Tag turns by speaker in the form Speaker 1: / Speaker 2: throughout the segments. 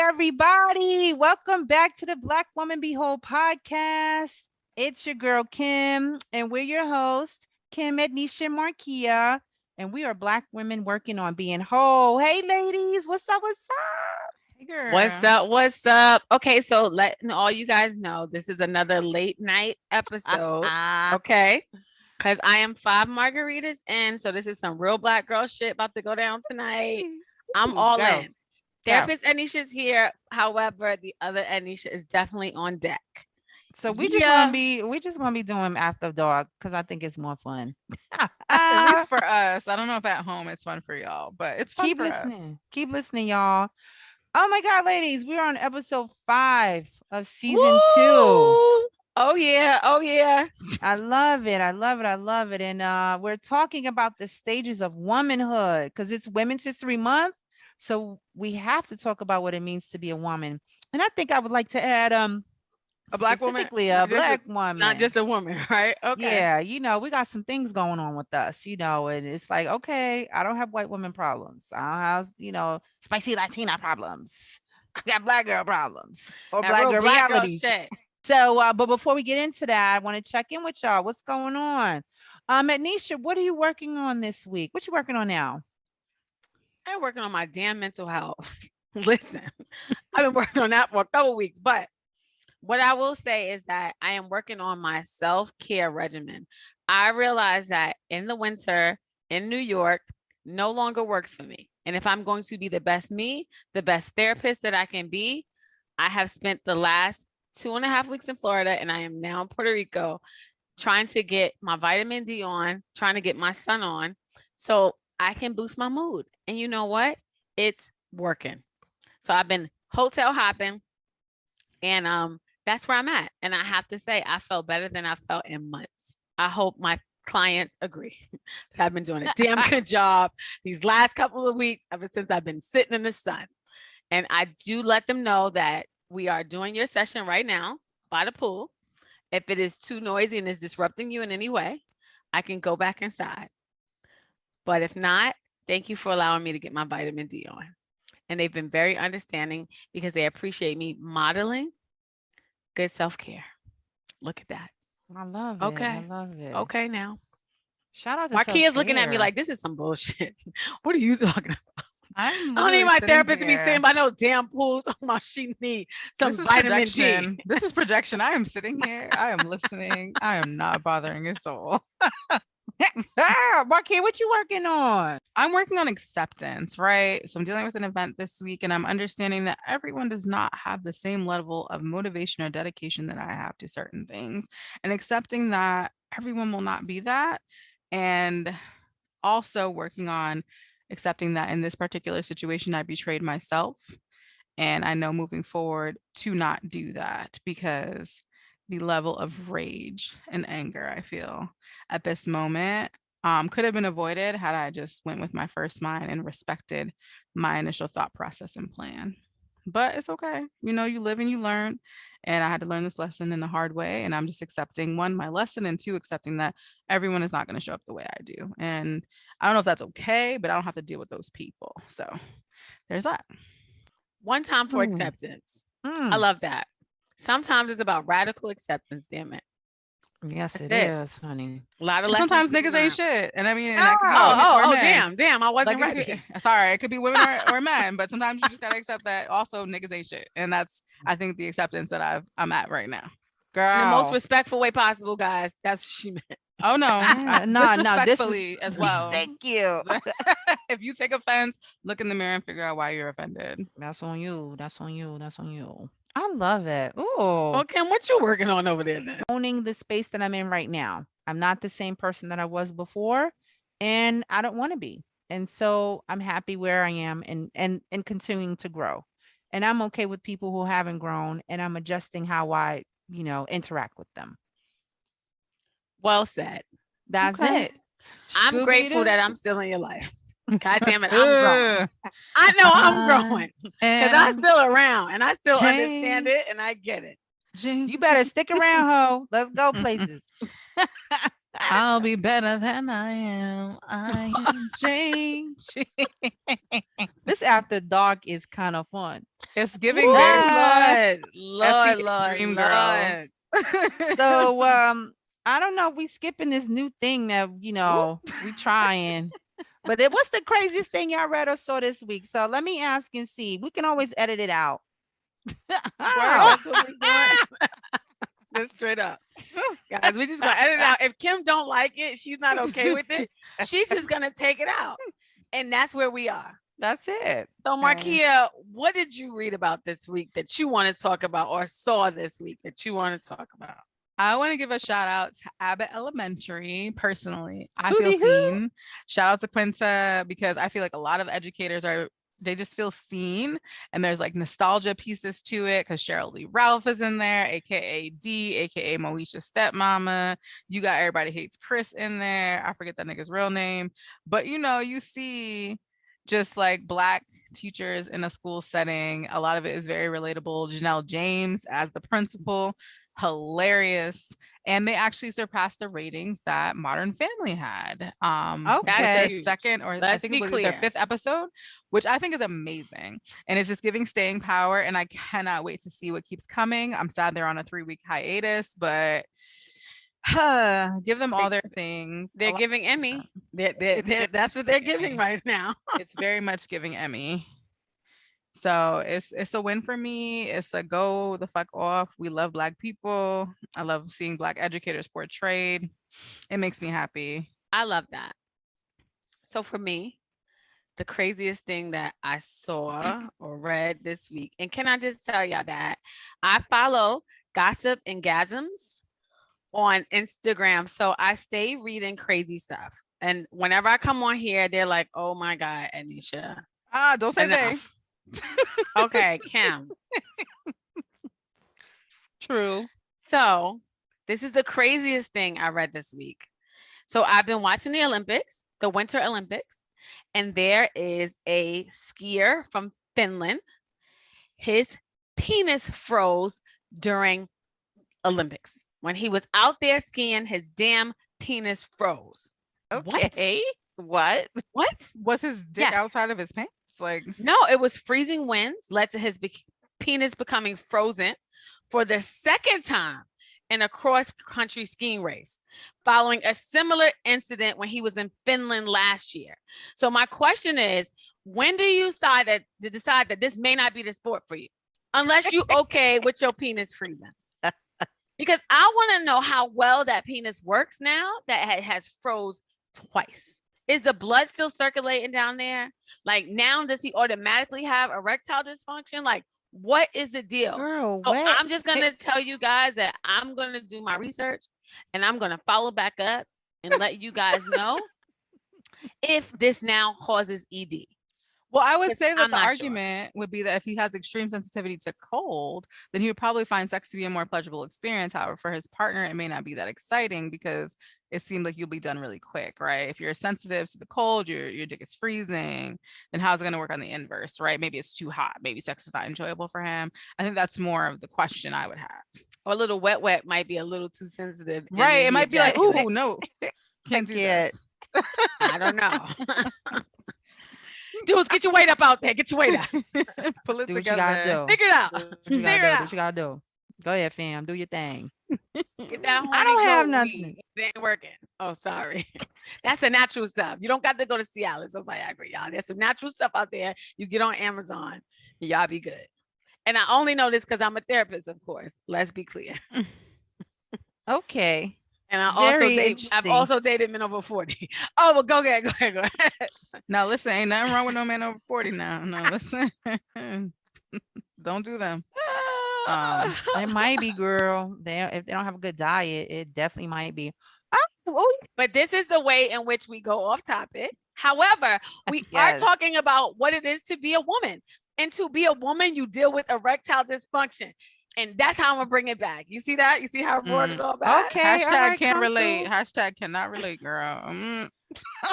Speaker 1: everybody. Welcome back to the Black Woman Behold podcast. It's your girl, Kim, and we're your hosts, Kim, Ednesha, and Marquia. And we are Black women working on being whole. Hey, ladies, what's up? What's up?
Speaker 2: Hey, girl.
Speaker 3: What's up? What's up? Okay, so letting all you guys know this is another late night episode. Okay. Because I am 5 margaritas in. So this is some real Black girl shit about to go down tonight. I'm all in. Therapist Ednesha's here. However, the other Ednesha is definitely on deck.
Speaker 1: So we just gonna be doing after dark because I think it's more fun.
Speaker 2: At least for us. I don't know if at home it's fun for y'all, but it's fun
Speaker 1: Keep
Speaker 2: for
Speaker 1: listening.
Speaker 2: us.
Speaker 1: Keep listening, y'all. Oh my God, ladies, we're on episode 5 of season 2.
Speaker 3: Oh yeah. Oh yeah.
Speaker 1: I love it. I love it. I love it. And we're talking about the stages of womanhood because it's Women's History Month. So we have to talk about what it means to be a woman. And I think I would like to add
Speaker 3: a Black woman,
Speaker 1: a Black woman,
Speaker 3: not just a woman, right? Okay.
Speaker 1: Yeah, we got some things going on with us, and it's like, okay, I don't have white women problems. I don't have, spicy Latina problems. I got Black girl problems or Black girl realities. So, but before we get into that, I want to check in with y'all. What's going on? Ednesha, what are you working on this week? What you working on now?
Speaker 3: I'm working on my damn mental health. Listen, I've been working on that for a couple weeks, but what I will say is that I am working on my self-care regimen. I realize that in the winter in New York no longer works for me. And if I'm going to be the best me, the best therapist that I can be, I have spent the last 2.5 weeks in Florida and I am now in Puerto Rico trying to get my vitamin D on, trying to get my sun on so I can boost my mood. And you know what? It's working. So I've been hotel hopping and that's where I'm at. And I have to say, I felt better than I felt in months. I hope my clients agree that I've been doing a damn good job these last couple of weeks ever since I've been sitting in the sun. And I do let them know that we are doing your session right now by the pool. If it is too noisy and is disrupting you in any way, I can go back inside. But if not, thank you for allowing me to get my vitamin D on. And they've been very understanding because they appreciate me modeling good self-care. Look at that.
Speaker 1: I love it.
Speaker 3: Okay.
Speaker 1: I love it.
Speaker 3: Okay, now.
Speaker 1: Shout out to
Speaker 3: Marquia's looking at me like, this is some bullshit. What are you talking about? I don't need my therapist to be sitting by no damn pool talking about she need some vitamin D.
Speaker 2: This is projection. I am sitting here. I am listening. I am not bothering a soul.
Speaker 1: Marquia, what you working on?
Speaker 2: I'm working on acceptance, right? So I'm dealing with an event this week and I'm understanding that everyone does not have the same level of motivation or dedication that I have to certain things, and accepting that everyone will not be that. And also working on accepting that in this particular situation, I betrayed myself. And I know moving forward to not do that because the level of rage and anger I feel at this moment could have been avoided had I just went with my first mind and respected my initial thought process and plan. But it's okay. You live and you learn. And I had to learn this lesson in a hard way. And I'm just accepting, 1, my lesson, and 2, accepting that everyone is not going to show up the way I do. And I don't know if that's okay, but I don't have to deal with those people. So there's that.
Speaker 3: One time for acceptance. I love that. Sometimes it's about radical acceptance, damn it.
Speaker 1: Yes, it is, honey.
Speaker 3: A lot of lessons.
Speaker 2: Sometimes niggas ain't shit. And I mean,
Speaker 3: damn. I wasn't ready.
Speaker 2: Sorry, it could be women or men, but sometimes you just gotta accept that also niggas ain't shit. And that's, I think, the acceptance that I'm at right now.
Speaker 1: Girl.
Speaker 3: In the most respectful way possible, guys. That's what she meant.
Speaker 2: Oh no, disrespectfully as well.
Speaker 1: Thank you.
Speaker 2: If you take offense, look in the mirror and figure out why you're offended.
Speaker 1: That's on you. That's on you. That's on you. I love it. Ooh.
Speaker 3: Okay, what you working on over there then?
Speaker 1: Owning the space that I'm in right now. I'm not the same person that I was before, and I don't want to be. And so I'm happy where I am and continuing to grow. And I'm okay with people who haven't grown, and I'm adjusting how I, interact with them.
Speaker 3: Well said.
Speaker 1: That's it.
Speaker 3: I'm grateful that I'm still in your life. God damn it, I'm growing. I know I'm growing because I'm still around and I still understand it and I get it.
Speaker 1: You better stick around, ho. Let's go places.
Speaker 2: I'll be better than I am. I am changing.
Speaker 1: Listen, this after dark is kind of fun.
Speaker 2: It's giving
Speaker 3: Ooh,
Speaker 2: very
Speaker 3: Lord,
Speaker 2: Dream
Speaker 3: Lord.
Speaker 2: Girls.
Speaker 1: So I don't know. We skipping this new thing that we trying. But what's the craziest thing y'all read or saw this week? So let me ask and see. We can always edit it out.
Speaker 3: That's what we doing. Just straight up, guys. We just gonna edit it out. If Kim don't like it, she's not okay with it. She's just gonna take it out, and that's where we are.
Speaker 1: That's it.
Speaker 3: So, Marquia, what did you read about this week that you want to talk about, or saw this week that you want to talk about?
Speaker 2: I want to give a shout out to Abbott Elementary. Personally, I feel seen. Shout out to Quinta, because I feel like a lot of educators they just feel seen, and there's like nostalgia pieces to it because Cheryl Lee Ralph is in there, aka D, aka Moesha's stepmama. You got Everybody Hates Chris in there. I forget that nigga's real name, but you see just like Black teachers in a school setting. A lot of it is very relatable. Janelle James as the principal, hilarious. And they actually surpassed the ratings that Modern Family had.
Speaker 1: Okay.
Speaker 2: That's their second, or I think it was their 5th episode, which I think is amazing. And it's just giving staying power. And I cannot wait to see what keeps coming. I'm sad they're on a 3-week hiatus, but give them all their things.
Speaker 3: They're giving Emmy. That's what they're giving right now.
Speaker 2: It's very much giving Emmy. So it's a win for me. It's a go the fuck off. We love Black people. I love seeing Black educators portrayed. It makes me happy.
Speaker 3: I love that. So for me, the craziest thing that I saw or read this week, and can I just tell y'all that I follow Gossip and Gasms on Instagram. So I stay reading crazy stuff. And whenever I come on here, they're like, oh my God, Ednesha.
Speaker 2: Don't say they.
Speaker 3: Okay, Kim.
Speaker 1: True.
Speaker 3: So this is the craziest thing I read this week. So I've been watching the Olympics, the Winter Olympics, and there is a skier from Finland. His penis froze during Olympics. When he was out there skiing, his damn penis froze.
Speaker 1: Okay. What?
Speaker 2: Was his dick outside of his pants? Like,
Speaker 3: no, it was freezing winds led to his penis becoming frozen for the second time in a cross-country skiing race, following a similar incident when he was in Finland last year. So my question is, when do you decide that this may not be the sport for you, unless you okay with your penis freezing? Because I want to know how well that penis works now that it has froze twice. Is the blood still circulating down there? Like, now does he automatically have erectile dysfunction? Like, what is the deal?
Speaker 1: Girl,
Speaker 3: so I'm just going to tell you guys that I'm going to do my research, and I'm going to follow back up and let you guys know if this now causes ED.
Speaker 2: Well, I would say that the argument would be that if he has extreme sensitivity to cold, then he would probably find sex to be a more pleasurable experience. However, for his partner, it may not be that exciting because it seems like you'll be done really quick, right? If you're sensitive to the cold, your dick is freezing, then how's it going to work on the inverse, right? Maybe it's too hot. Maybe sex is not enjoyable for him. I think that's more of the question I would have.
Speaker 3: Or a little wet might be a little too sensitive.
Speaker 2: Right. It might be like, ooh, no, can't do this.
Speaker 3: I don't know. Dudes, get your weight up out there. Get your weight up.
Speaker 2: Pull it
Speaker 1: do
Speaker 2: together.
Speaker 1: What you gotta do.
Speaker 3: Figure it out.
Speaker 1: Figure it out. What you gotta do. Go ahead, fam. Do your thing.
Speaker 3: Get that
Speaker 1: I don't have nothing.
Speaker 3: It ain't working. Oh, sorry. That's the natural stuff. You don't got to go to Cialis or Viagra, y'all. There's some natural stuff out there. You get on Amazon. Y'all be good. And I only know this because I'm a therapist, of course. Let's be clear.
Speaker 1: Okay.
Speaker 3: And I've also dated men over 40. Oh, well, go ahead.
Speaker 2: Now, listen, ain't nothing wrong with no man over 40 now. No, listen. Don't do them.
Speaker 1: It might be, girl. If they don't have a good diet, it definitely might be.
Speaker 3: But this is the way in which we go off topic. However, we are talking about what it is to be a woman. And to be a woman, you deal with erectile dysfunction. And that's how I'm gonna bring it back. You see that? You see how I brought it all back?
Speaker 1: Okay.
Speaker 2: Hashtag can't relate. Hashtag cannot relate, girl.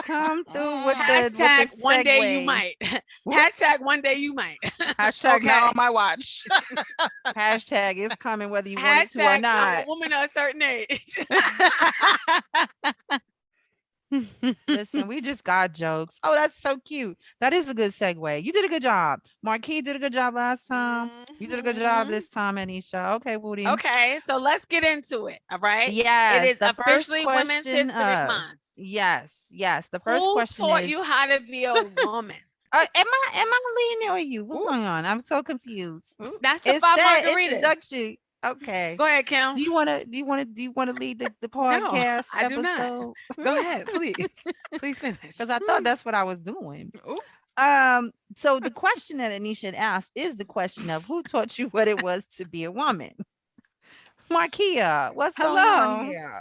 Speaker 1: Come through with
Speaker 3: hashtag
Speaker 1: the
Speaker 3: one day you might. Hashtag one day you might.
Speaker 2: Hashtag now on my watch.
Speaker 1: Hashtag is coming whether you want it to or not.
Speaker 3: I'm a woman of a certain age.
Speaker 1: Listen, we just got jokes. Oh, that's so cute. That is a good segue. You did a good job. Marquis did a good job last time. You did a good job
Speaker 3: Mhm.
Speaker 1: this time, Anisha. Okay, Woody.
Speaker 3: Okay, so let's get into it. All right. It
Speaker 1: Yes,
Speaker 3: is
Speaker 1: the first
Speaker 3: officially Women's
Speaker 1: question.
Speaker 3: History Month.
Speaker 1: Yes. The first
Speaker 3: Who
Speaker 1: question
Speaker 3: taught
Speaker 1: is,
Speaker 3: you how to be a woman?
Speaker 1: am I leaning or you? What's
Speaker 2: Ooh,
Speaker 1: going on? I'm so confused.
Speaker 2: ooh.
Speaker 3: That's the
Speaker 1: It
Speaker 3: five
Speaker 1: said
Speaker 3: margaritas.
Speaker 1: introduction. Okay.
Speaker 3: Go ahead, Kim.
Speaker 1: Do you want to lead the
Speaker 3: No,
Speaker 1: podcast
Speaker 3: I do not.
Speaker 1: episode?
Speaker 3: Go ahead, please. Please finish.
Speaker 1: Because I thought that's what I was doing.
Speaker 2: Ooh.
Speaker 1: So the question that Anisha had asked is the question of who taught you what it was to be a woman? Marquia, what's going on
Speaker 2: Hello.
Speaker 1: here?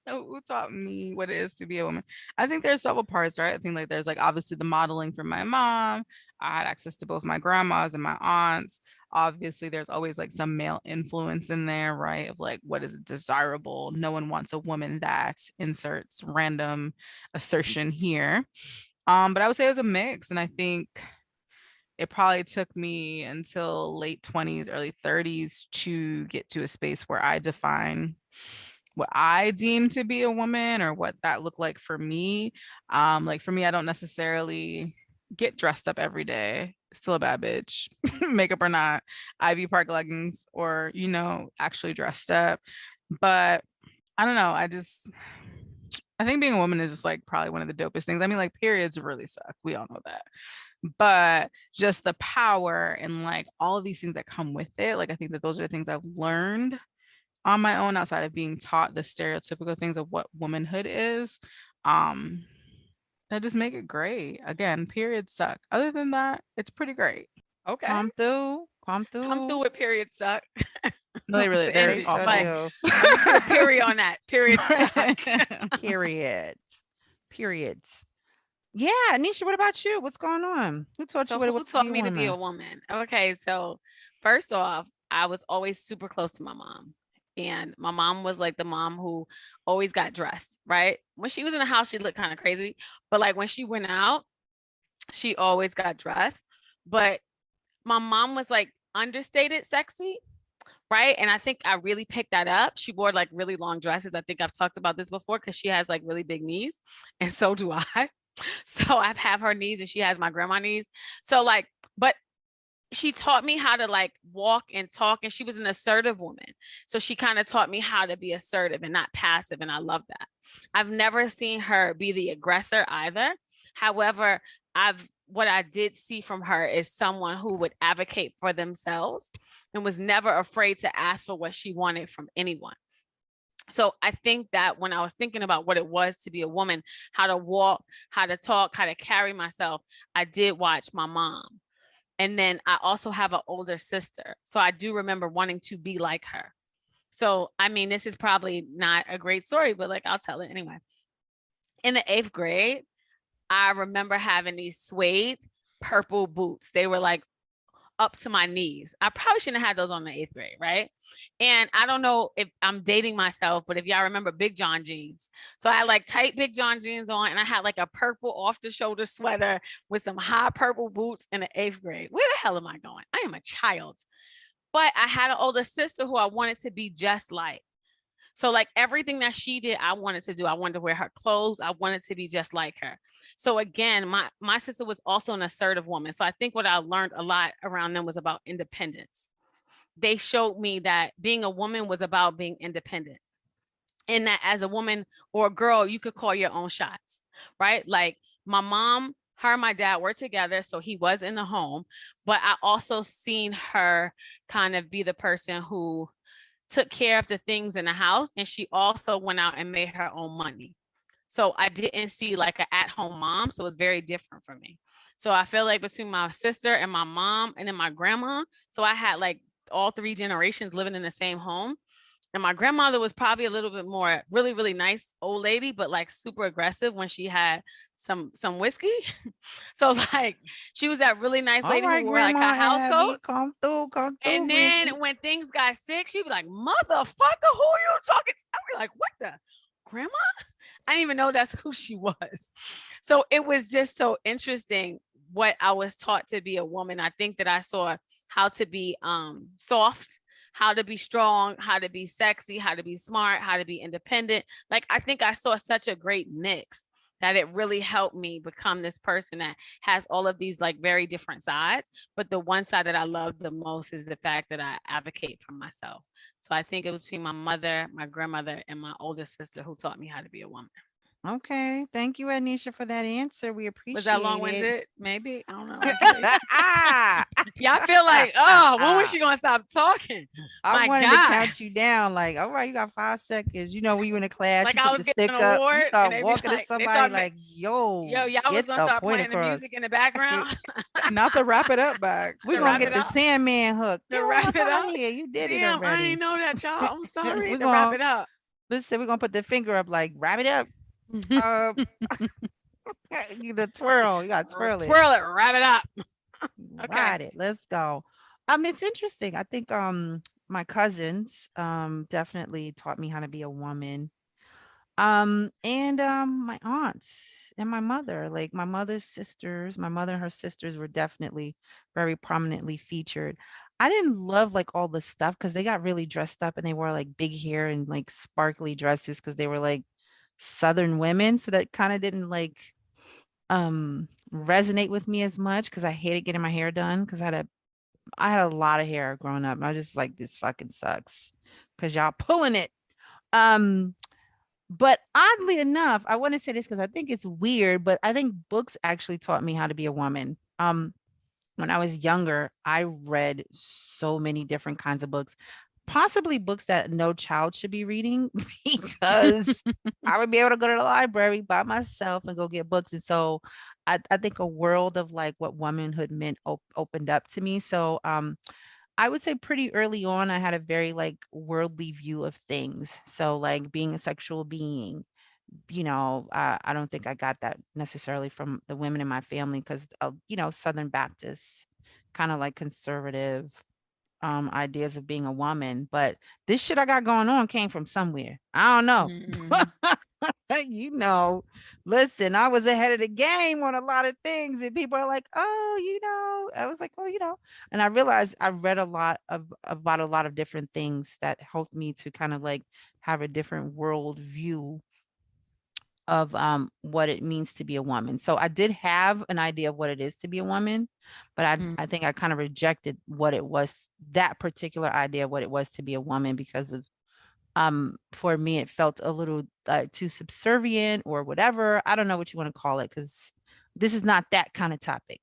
Speaker 2: Who taught me what it is to be a woman? I think there's several parts, right? I think like there's like obviously the modeling from my mom. I had access to both my grandmas and my aunts. Obviously, there's always like some male influence in there, right? Of like what is desirable. No one wants a woman that inserts random assertion here. But I would say it was a mix, and I think it probably took me until late 20s, early 30s to get to a space where I define what I deem to be a woman or what that looked like for me. Like for me, I don't necessarily get dressed up every day. Still a bad bitch, makeup or not, Ivy Park leggings or, actually dressed up. But I don't know. I think being a woman is just like probably one of the dopest things. I mean, like periods really suck. We all know that. But just the power and like all of these things that come with it. Like I think that those are the things I've learned on my own outside of being taught the stereotypical things of what womanhood is. Um, that just make it great. Again, periods suck. Other than that, it's pretty great.
Speaker 3: Okay.
Speaker 1: Come through.
Speaker 3: Come through with period suck.
Speaker 2: No, they're
Speaker 3: They
Speaker 2: awful.
Speaker 3: like, let me put a period on that. Period suck.
Speaker 1: Period. Yeah, Anisha, what about you? What's going on? Who taught you
Speaker 3: So
Speaker 1: what it
Speaker 3: who
Speaker 1: was to be
Speaker 3: taught
Speaker 1: a
Speaker 3: me to be a
Speaker 1: woman?
Speaker 3: woman? Okay, so first off, I was always super close to my mom. And my mom was like the mom who always got dressed, right? When she was in the house, she looked kind of crazy. But like when she went out, she always got dressed. But my mom was like understated sexy, right? And I think I really picked that up. She wore like really long dresses. I think I've talked about this before because she has like really big knees, and so do I. So I have her knees and she has my grandma knees. So like, but she taught me how to like walk and talk, and she was an assertive woman. So she kind of taught me how to be assertive and not passive. And I love that. I've never seen her be the aggressor either. However, what I did see from her is someone who would advocate for themselves and was never afraid to ask for what she wanted from anyone. So I think that when I was thinking about what it was to be a woman, how to walk, how to talk, how to carry myself, I did watch my mom. And then I also have an older sister. So I do remember wanting to be like her. So, I mean, this is probably not a great story, but like I'll tell it anyway. In the 8th grade, I remember having these suede purple boots. They were like up to my knees. I probably shouldn't have had those on the 8th grade, right? And I don't know if I'm dating myself, but if y'all remember Big John jeans. So I had like tight Big John jeans on, and I had like a purple off the shoulder sweater with some high purple boots in the 8th grade. Where the hell am I going? I am a child. But I had an older sister who I wanted to be just like. So like everything that she did, I wanted to do. I wanted to wear her clothes. I wanted to be just like her. So again, my sister was also an assertive woman. So I think what I learned a lot around them was about independence. They showed me that being a woman was about being independent. And that as a woman or a girl, you could call your own shots, right? Like my mom, her and my dad were together, so he was in the home, but I also seen her kind of be the person who took care of the things in the house, and she also went out and made her own money. So I didn't see like an at-home mom, so it's very different for me. So I feel like between my sister and my mom and then my grandma, so I had like all 3 generations living in the same home. And my grandmother was probably a little bit more really, really nice old lady, but like super aggressive when she had some whiskey. So like she was that really nice
Speaker 1: All
Speaker 2: Oh,
Speaker 3: lady who
Speaker 1: right,
Speaker 3: wore like her
Speaker 1: Grandma
Speaker 3: house
Speaker 1: Abby,
Speaker 3: coats.
Speaker 1: come through,
Speaker 3: And
Speaker 1: with
Speaker 3: then
Speaker 1: it.
Speaker 3: when things got sick, she'd be like, motherfucker, who are you talking to? I'd be like, what the grandma? I didn't even know that's who she was. So it was just so interesting what I was taught to be a woman. I think that I saw how to be soft, how to be strong, how to be sexy, how to be smart, how to be independent. Like, I think I saw such a great mix that it really helped me become this person that has all of these like very different sides. But the one side that I love the most is the fact that I advocate for myself. So I think it was between my mother, my grandmother, and my older sister who taught me how to be a woman.
Speaker 1: Okay. Thank you, Ednesha, for that answer. We
Speaker 3: Was that
Speaker 1: appreciate it.
Speaker 3: long-winded? Maybe. I don't know. Yeah, I feel like, oh, when was she gonna stop talking?
Speaker 1: I
Speaker 3: My
Speaker 1: wanted to
Speaker 3: God.
Speaker 1: count you down. Like, all right, you got 5 seconds. You know, when you in a class,
Speaker 3: Like
Speaker 1: you
Speaker 3: I
Speaker 1: put
Speaker 3: was
Speaker 1: the
Speaker 3: getting
Speaker 1: stick
Speaker 3: an
Speaker 1: up, you
Speaker 3: award, and
Speaker 1: start
Speaker 3: they be
Speaker 1: walking to
Speaker 3: like, they
Speaker 1: somebody
Speaker 3: start,
Speaker 1: like,
Speaker 3: yo,
Speaker 1: yo,
Speaker 3: y'all was
Speaker 1: get
Speaker 3: gonna
Speaker 1: the
Speaker 3: start
Speaker 1: point
Speaker 3: playing the
Speaker 1: across.
Speaker 3: music in the background
Speaker 2: Not the wrap it up bags.
Speaker 1: We're
Speaker 3: to
Speaker 1: gonna
Speaker 3: wrap
Speaker 1: get
Speaker 3: it
Speaker 1: the
Speaker 3: up.
Speaker 1: Sandman hook.
Speaker 3: To
Speaker 1: Get on
Speaker 3: wrap
Speaker 1: up
Speaker 3: it
Speaker 1: out
Speaker 3: up.
Speaker 1: of here. You did it
Speaker 3: Damn, I
Speaker 1: already.
Speaker 3: ain't know that, y'all. I'm sorry.
Speaker 1: We're
Speaker 3: To wrap
Speaker 1: gonna
Speaker 3: it up.
Speaker 1: listen, we're gonna put the finger up like wrap it up. Uh you the twirl. You gotta twirl it.
Speaker 3: Twirl it, wrap it up. Okay.
Speaker 1: Ride it. Let's go. It's interesting. I think my cousins definitely taught me how to be a woman. And my aunts and my mother, like my mother's sisters, my mother and her sisters were definitely very prominently featured. I didn't love like all the stuff because they got really dressed up and they wore like big hair and like sparkly dresses because they were like Southern women. So that kind of didn't like resonate with me as much because I hated getting my hair done because I had a lot of hair growing up and I was just like this fucking sucks because y'all pulling it. Um but oddly enough, I want to say this because I think it's weird, but I think books actually taught me how to be a woman. When I was younger, I read so many different kinds of books, possibly books that no child should be reading because I would be able to go to the library by myself and go get books. And so I think a world of like what womanhood meant opened up to me. So I would say pretty early on, I had a very like worldly view of things. So like being a sexual being, I don't think I got that necessarily from the women in my family because, Southern Baptists, kind of like conservative ideas of being a woman. But this shit I got going on came from somewhere. I don't know.
Speaker 2: Mm.
Speaker 1: you know, listen, I was ahead of the game on a lot of things, and people are like, "Oh, I was like, well, and I realized I read a lot about a lot of different things that helped me to kind of like have a different world view of what it means to be a woman. So I did have an idea of what it is to be a woman, but I
Speaker 2: Mm.
Speaker 1: I think I kind of rejected what it was, that particular idea of what it was to be a woman because of for me it felt a little too subservient or whatever. I don't know what you want to call it cuz this is not that kind of topic.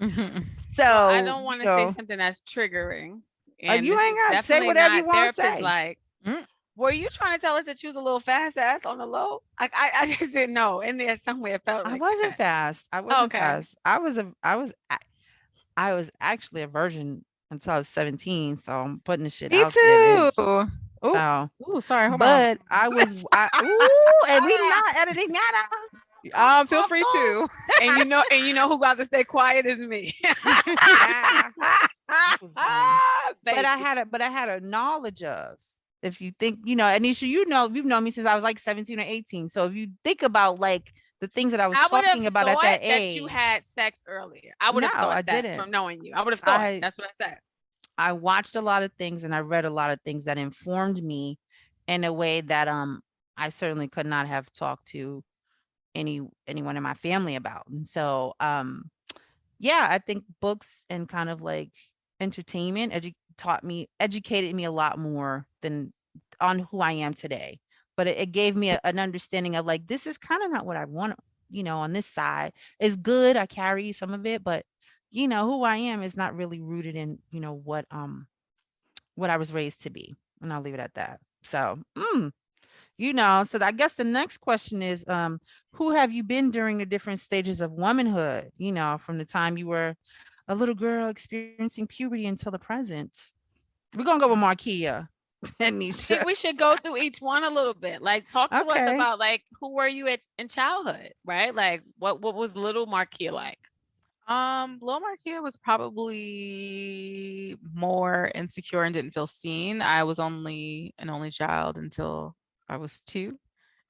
Speaker 2: Mhm.
Speaker 3: Well, I
Speaker 1: So,
Speaker 3: don't want to say something that's triggering. And
Speaker 1: you
Speaker 3: this
Speaker 1: ain't
Speaker 3: is
Speaker 1: got to say
Speaker 3: definitely
Speaker 1: whatever you
Speaker 3: not
Speaker 1: want to
Speaker 3: therapist
Speaker 1: say.
Speaker 3: like.
Speaker 2: Mm.
Speaker 3: Were you trying to tell us that you was a little fast ass on the low? Like I just didn't know. In there somewhere it felt
Speaker 1: I
Speaker 3: like
Speaker 1: wasn't
Speaker 3: that.
Speaker 1: fast. I
Speaker 3: Oh,
Speaker 1: wasn't
Speaker 3: okay.
Speaker 1: fast. I was actually a virgin until I was 17, so I'm putting the shit
Speaker 2: Me
Speaker 1: out there,
Speaker 2: too.
Speaker 1: bitch.
Speaker 2: Oh,
Speaker 1: So,
Speaker 2: ooh, sorry. Hold on.
Speaker 1: but and we not editing that
Speaker 2: Feel
Speaker 1: out.
Speaker 2: free to.
Speaker 3: And you know who got to stay quiet is me.
Speaker 1: But I
Speaker 3: Baby.
Speaker 1: had a knowledge of, if you think, Anisha, you've known me since I was like 17 or 18. So if you think about like the things that I was
Speaker 3: I would have
Speaker 1: talking about at
Speaker 3: thought
Speaker 1: that
Speaker 3: that you
Speaker 1: age,
Speaker 3: had sex earlier. I would
Speaker 1: no,
Speaker 3: have
Speaker 1: I
Speaker 3: thought that
Speaker 1: didn't.
Speaker 3: from knowing you. I would have thought.
Speaker 1: I
Speaker 3: That's what I said.
Speaker 1: I watched a lot of things and I read a lot of things that informed me in a way that I certainly could not have talked to anyone in my family about. And so yeah, I think books and kind of like entertainment educated me a lot more than on who I am today. But it gave me an understanding of like this is kind of not what I want, on this side. It's good. I carry some of it, but who I am is not really rooted in, what I was raised to be. And I'll leave it at that. So, so I guess the next question is, who have you been during the different stages of womanhood? From the time you were a little girl experiencing puberty until the present. We're gonna go with Marquia and
Speaker 3: I think
Speaker 1: Nisha.
Speaker 3: we should go through each one a little bit. Like talk to us
Speaker 1: Okay.
Speaker 3: about like who were you in childhood, right? Like what was little Marquia like?
Speaker 2: Low Marquia was probably more insecure and didn't feel seen. I was only an only child until I was 2.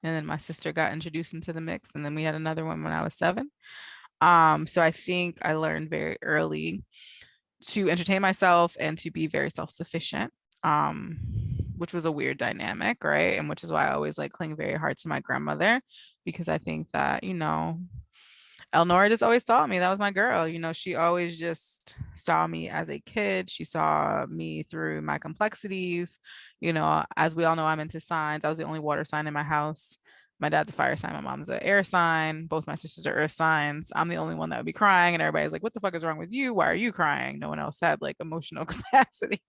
Speaker 2: And then my sister got introduced into the mix. And then we had another one when I was 7. So I think I learned very early to entertain myself and to be very self-sufficient. um, which was a weird dynamic, right? And which is why I always like cling very hard to my grandmother, because I think that, Elnora just always taught me that was my girl. She always just saw me as a kid. She saw me through my complexities. As we all know, I'm into signs. I was the only water sign in my house. My dad's a fire sign. My mom's an air sign. Both my sisters are earth signs. I'm the only one that would be crying, and everybody's like, "What the fuck is wrong with you? Why are you crying?" No one else had like emotional capacity.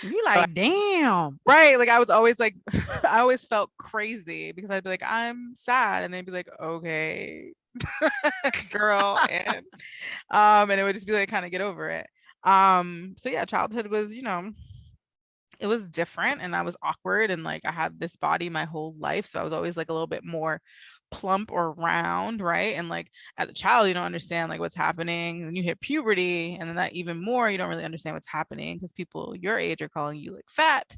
Speaker 1: You
Speaker 2: So
Speaker 1: like, damn.
Speaker 2: right, like I was always like, I always felt crazy because I'd be like, "I'm sad," and they'd be like, "Okay, girl," and it would just be like, kind of get over it. So yeah, childhood was, it was different, and I was awkward, and like I had this body my whole life, so I was always like a little bit more plump or round, right? And like as a child, you don't understand like what's happening. And you hit puberty, and then that even more, you don't really understand what's happening because people your age are calling you like fat.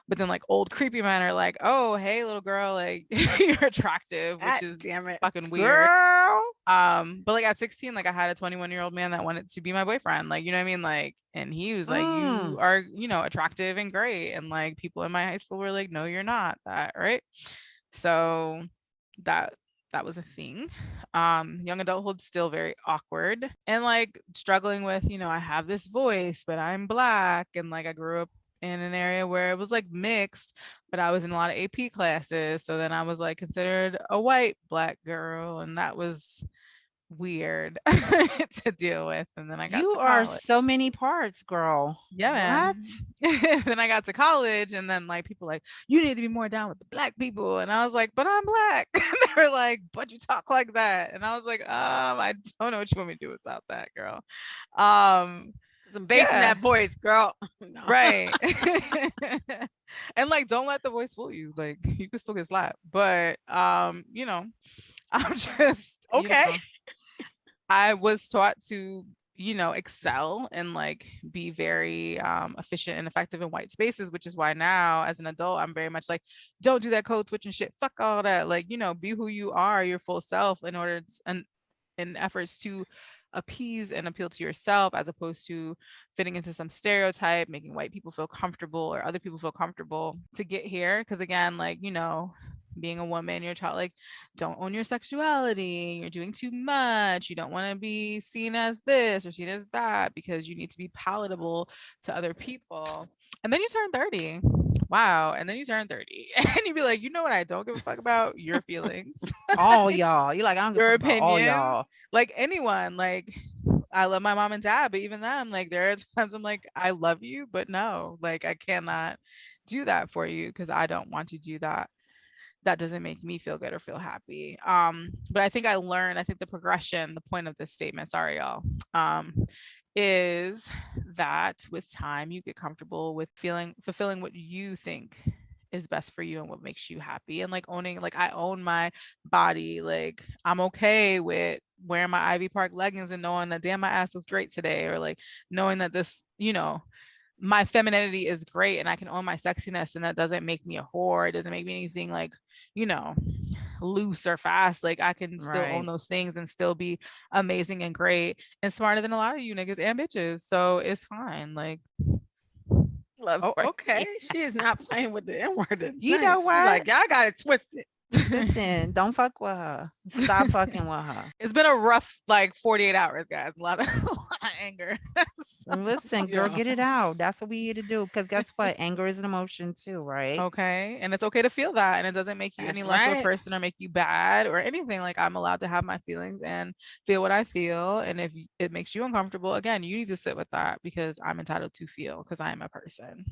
Speaker 2: But then like old creepy men are like, "Oh, hey, little girl, like you're attractive," which
Speaker 3: God
Speaker 2: is
Speaker 3: damn it.
Speaker 2: fucking weird.
Speaker 1: Girl.
Speaker 2: But like at 16, like I had a 21-year-old man that wanted to be my boyfriend. Like, you know what I mean? Like, and he was like, "You
Speaker 1: Mm.
Speaker 2: are, attractive and great." And like people in my high school were like, "No, you're not that," right? So that that was a thing. Young adulthood still very awkward and like struggling with, I have this voice, but I'm black, and like I grew up in an area where it was like mixed, but I was in a lot of AP classes. So then I was like considered a white black girl, and that was weird to deal with. And then I got
Speaker 1: You
Speaker 2: to
Speaker 1: are
Speaker 2: college.
Speaker 1: so many parts, girl.
Speaker 2: Yeah,
Speaker 1: What?
Speaker 2: man. Then I got to college, and then like people like, "You need to be more down with the black people," and I was like, "But I'm black." And they were like, "But you talk like that," and I was like, I don't know what you want me to do without that, girl." Um,
Speaker 3: Some bass in
Speaker 2: yeah,
Speaker 3: that voice, girl. No.
Speaker 2: right. And like, don't let the voice fool you. Like, you can still get slapped, but I'm just,
Speaker 3: Okay.
Speaker 2: I was taught to, excel and like be very efficient and effective in white spaces, which is why now as an adult, I'm very much like, don't do that code switching shit. Fuck all that. Like, be who you are, your full self in order to, and in efforts to appease and appeal to yourself as opposed to fitting into some stereotype, making white people feel comfortable or other people feel comfortable to get here. Because again, like, being a woman, you're taught like, don't own your sexuality, you're doing too much, you don't want to be seen as this or seen as that because you need to be palatable to other people. And then you turn 30. Wow. And then you turn 30 and you'd be like, you know what? I don't give a fuck about your feelings,
Speaker 1: All y'all. You like, I don't give a
Speaker 2: your
Speaker 1: fuck about all
Speaker 2: opinions,
Speaker 1: y'all.
Speaker 2: like anyone. Like, I love my mom and dad, but even them, like, there are times I'm like, I love you, but no, like, I cannot do that for you because I don't want to do that. That doesn't make me feel good or feel happy. But I think I think the progression, the point of this statement, sorry, y'all, is that with time you get comfortable with fulfilling what you think is best for you and what makes you happy, and like owning, like I own my body, like I'm okay with wearing my Ivy Park leggings and knowing that damn my ass looks great today, or like knowing that this, my femininity is great and I can own my sexiness, and that doesn't make me a whore, it doesn't make me anything like, you know loose or fast. Like I can still own
Speaker 1: Right.
Speaker 2: those things and still be amazing and great and smarter than a lot of you niggas and bitches. So it's fine. Like, love
Speaker 3: Oh,
Speaker 2: for
Speaker 3: okay.
Speaker 2: you.
Speaker 3: She is not playing with the N word
Speaker 1: You
Speaker 3: tonight.
Speaker 1: know
Speaker 3: She's
Speaker 1: what?
Speaker 3: like, y'all got it twisted.
Speaker 1: Listen, don't fuck with her. Stop fucking with her.
Speaker 2: It's been a rough like 48 hours, guys. A lot of, a lot of anger. So,
Speaker 1: Listen, girl,
Speaker 3: Yeah.
Speaker 1: get it out. That's what we here to do. Because guess what? Anger is an emotion too, right?
Speaker 2: okay. And it's okay to feel that. And it doesn't make you any
Speaker 3: That's
Speaker 2: less of a
Speaker 3: right.
Speaker 2: person or make you bad or anything. Like I'm allowed to have my feelings and feel what I feel. And if it makes you uncomfortable, again, you need to sit with that because I'm entitled to feel because I am a person.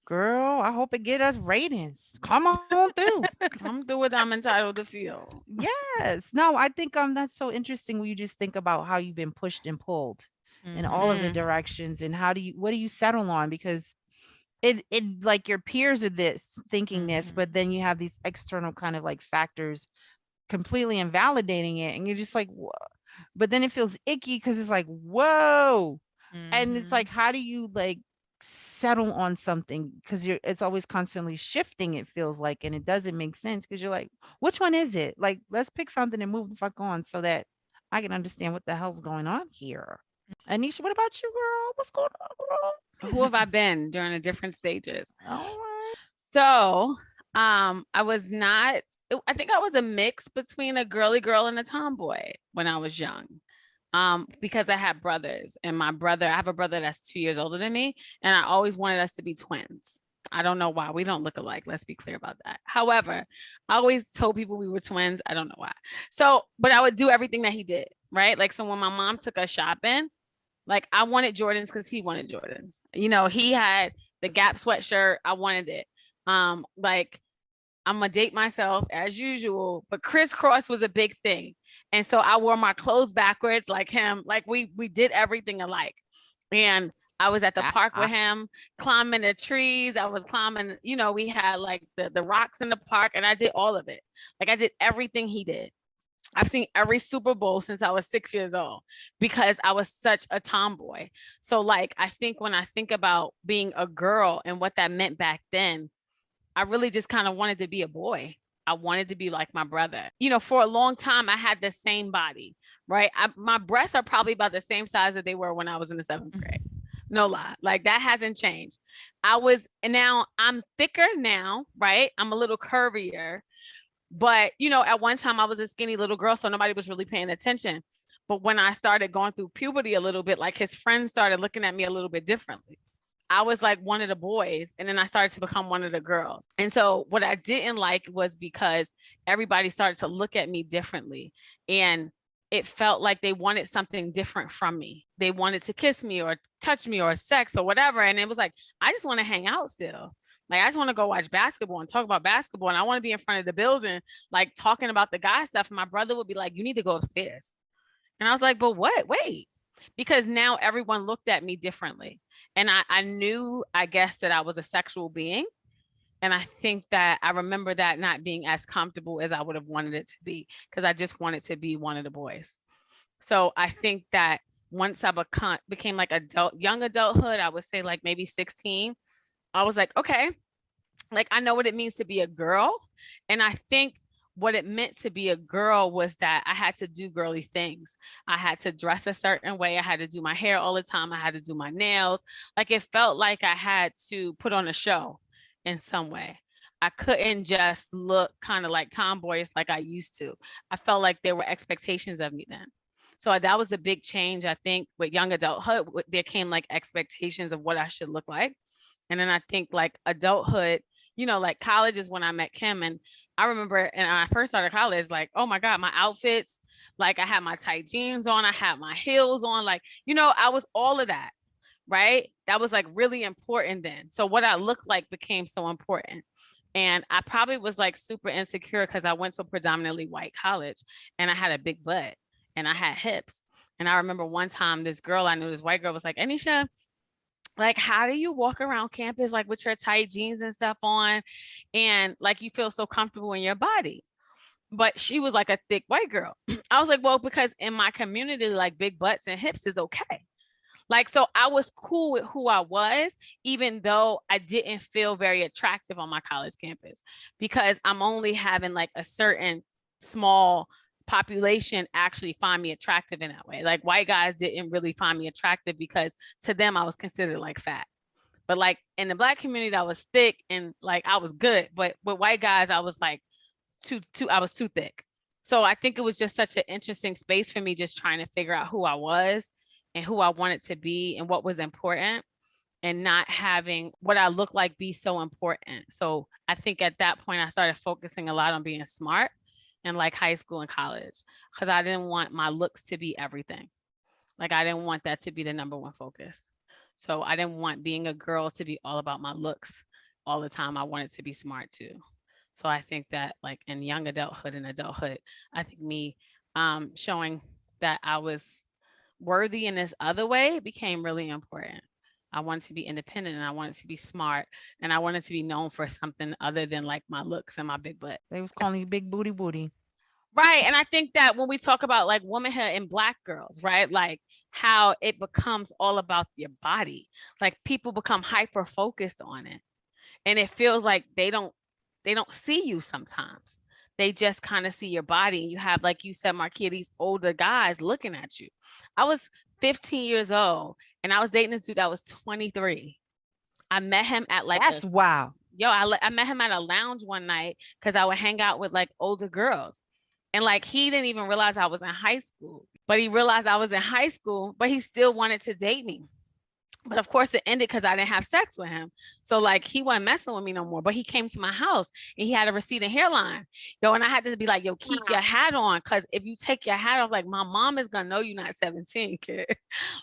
Speaker 1: Girl, I hope it get us ratings. Come on through.
Speaker 3: I'm do what I'm entitled to feel.
Speaker 1: Yes. No, I think that's so interesting when you just think about how you've been pushed and pulled in all of the
Speaker 3: Mm.
Speaker 1: directions and what do you settle on? Because it like your peers are this thinking this,
Speaker 2: Mhm.
Speaker 1: but then you have these external kind of like factors completely invalidating it. And you're just like, whoa. But then it feels icky because it's like, whoa. And it's like,
Speaker 2: Mhm.
Speaker 1: how do you like settle on something? Because it's always constantly shifting, it feels like, and it doesn't make sense because you're like, which one is it? Like, let's pick something and move the fuck on so that I can understand what the hell's going on here. Ednesha, what about you, girl? What's going on, girl?
Speaker 3: Who have I been during the different stages?
Speaker 1: All right.
Speaker 3: So, I was not, I think I was a mix between a girly girl and a tomboy when I was young. Because I had brothers, and I have a brother that's 2 years older than me, and I always wanted us to be twins. I don't know why. We don't look alike. Let's be clear about that. However, I always told people we were twins. I don't know why. So, but I would do everything that he did, right? Like, so when my mom took us shopping, like I wanted Jordans because he wanted Jordans. You know, he had the Gap sweatshirt. I wanted it. Like I'm gonna date myself as usual, but crisscross was a big thing. And so I wore my clothes backwards like him. Like we did everything alike. And I was at the park with him, climbing the trees. I was climbing, you know, we had like the rocks in the park, and I did all of it. Like I did everything he did. I've seen every Super Bowl since I was 6 years old because I was such a tomboy. So like, I think when I think about being a girl and what that meant back then, I really just kind of wanted to be a boy. I wanted to be like my brother. You know, for a long time, I had the same body, right? My breasts are probably about the same size that they were when I was in the 7th grade. No lie. Like that hasn't changed. And now I'm thicker now, right? I'm a little curvier. But, you know, at one time I was a skinny little girl, so nobody was really paying attention. But when I started going through puberty a little bit, like his friends started looking at me a little bit differently. I was like one of the boys, and then I started to become one of the girls. And so what I didn't like was because everybody started to look at me differently, and it felt like they wanted something different from me. They wanted to kiss me or touch me or sex or whatever. And it was like, I just want to hang out still. Like, I just want to go watch basketball and talk about basketball. And I want to be in front of the building, like talking about the guy stuff. And my brother would be like, you need to go upstairs. And I was like, but what? Wait. Because now everyone looked at me differently. And I knew, I guess, that I was a sexual being. And I think that I remember that not being as comfortable as I would have wanted it to be, because I just wanted to be one of the boys. So I think that once I became like young adulthood, I would say like maybe 16, I was like, okay, like I know what it means to be a girl. And I think what it meant to be a girl was that I had to do girly things. I had to dress a certain way. I had to do my hair all the time. I had to do my nails. Like it felt like I had to put on a show in some way. I couldn't just look kind of like tomboyish like I used to. I felt like there were expectations of me then. So that was a big change. I think with young adulthood, there came like expectations of what I should look like. And then I think like adulthood, you know, like college is when I met Kim. And I remember, and when I first started college, like, oh my God, my outfits, like I had my tight jeans on, I had my heels on, like, you know, I was all of that, right? That was like really important then. So what I looked like became so important. And I probably was like super insecure because I went to a predominantly white college and I had a big butt and I had hips. And I remember one time this girl I knew, this white girl was like, Ednesha, like, how do you walk around campus like with your tight jeans and stuff on and like you feel so comfortable in your body? But she was like a thick white girl. I was like, well, because in my community, like big butts and hips is okay. Like, so I was cool with who I was, even though I didn't feel very attractive on my college campus, because I'm only having like a certain small population actually find me attractive in that way. Like white guys didn't really find me attractive because to them I was considered like fat. But like in the Black community, I was thick and like I was good. But with white guys, I was like I was too thick. So I think it was just such an interesting space for me, just trying to figure out who I was and who I wanted to be and what was important, and not having what I look like be so important. So I think at that point I started focusing a lot on being smart in like high school and college, because I didn't want my looks to be everything. Like I didn't want that to be the number one focus. So I didn't want being a girl to be all about my looks all the time. I wanted to be smart too. So I think that like in young adulthood and adulthood, I think me showing that I was worthy in this other way became really important. I wanted to be independent and I wanted to be smart and I wanted to be known for something other than like my looks and my big butt.
Speaker 1: They was calling you big booty booty.
Speaker 3: Right. And I think that when we talk about like womanhood and Black girls, right, like how it becomes all about your body, like people become hyper focused on it. And it feels like they don't see you sometimes. They just kind of see your body. And you have, like you said, Marquia, these older guys looking at you. I was 15 years old, and I was dating this dude that was 23. I met him at like
Speaker 1: That's wow.
Speaker 3: I met him at a lounge one night because I would hang out with like older girls. And like he didn't even realize I was in high school, but he realized I was in high school, but he still wanted to date me. But of course it ended because I didn't have sex with him. So like he wasn't messing with me no more. But he came to my house and he had a receding hairline. Yo, and I had to be like, yo, keep your hat on. Cause if you take your hat off, like my mom is gonna know you're not 17, kid.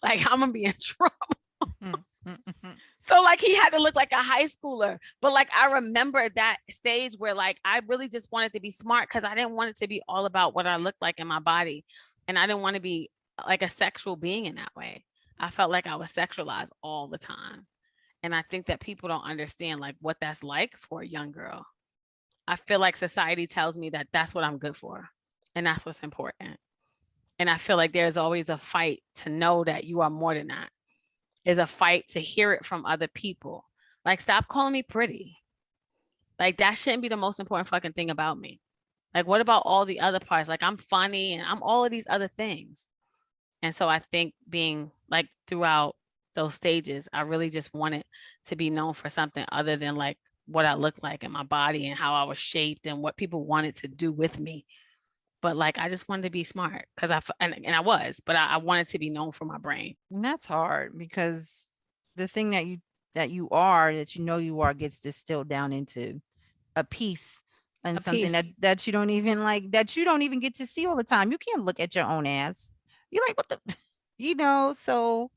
Speaker 3: Like I'm gonna be in trouble. So like he had to look like a high schooler. But like I remember that stage where like I really just wanted to be smart because I didn't want it to be all about what I looked like in my body. And I didn't want to be like a sexual being in that way. I felt like I was sexualized all the time. And I think that people don't understand like what that's like for a young girl. I feel like society tells me that that's what I'm good for. And that's what's important. And I feel like there's always a fight to know that you are more than that. There's a fight to hear it from other people. Like, stop calling me pretty. Like, that shouldn't be the most important fucking thing about me. Like, what about all the other parts? Like, I'm funny and I'm all of these other things. And so I think being like throughout those stages, I really just wanted to be known for something other than like what I looked like in my body and how I was shaped and what people wanted to do with me. But like, I just wanted to be smart because I was, but I wanted to be known for my brain.
Speaker 1: And that's hard because the thing that you are, you are, gets distilled down into a piece and something that you don't even like, that you don't even get to see all the time. You can't look at your own ass. You're like, what the, so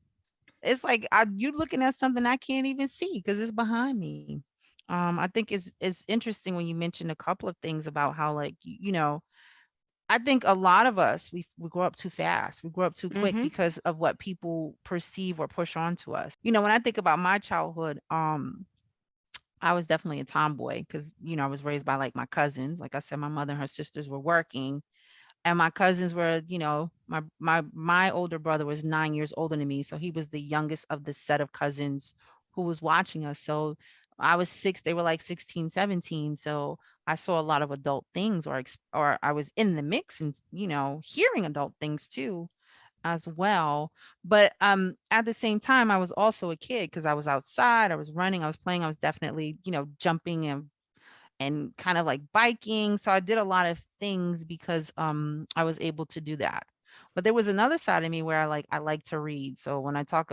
Speaker 1: it's like you looking at something I can't even see because it's behind me. I think it's interesting when you mentioned a couple of things about how like, I think a lot of us, we grow up too fast. We grow up too quick because of what people perceive or push onto us. When I think about my childhood, I was definitely a tomboy because, I was raised by like my cousins. Like I said, my mother and her sisters were working. And my cousins were, my older brother was 9 years older than me. So he was the youngest of the set of cousins who was watching us. So I was 6, they were like 16, 17. So I saw a lot of adult things or I was in the mix and, hearing adult things too as well. But at the same time, I was also a kid because I was outside, I was running, I was playing, I was definitely, jumping and kind of like biking. So I did a lot of things because I was able to do that. But there was another side of me where I like to read. So when I think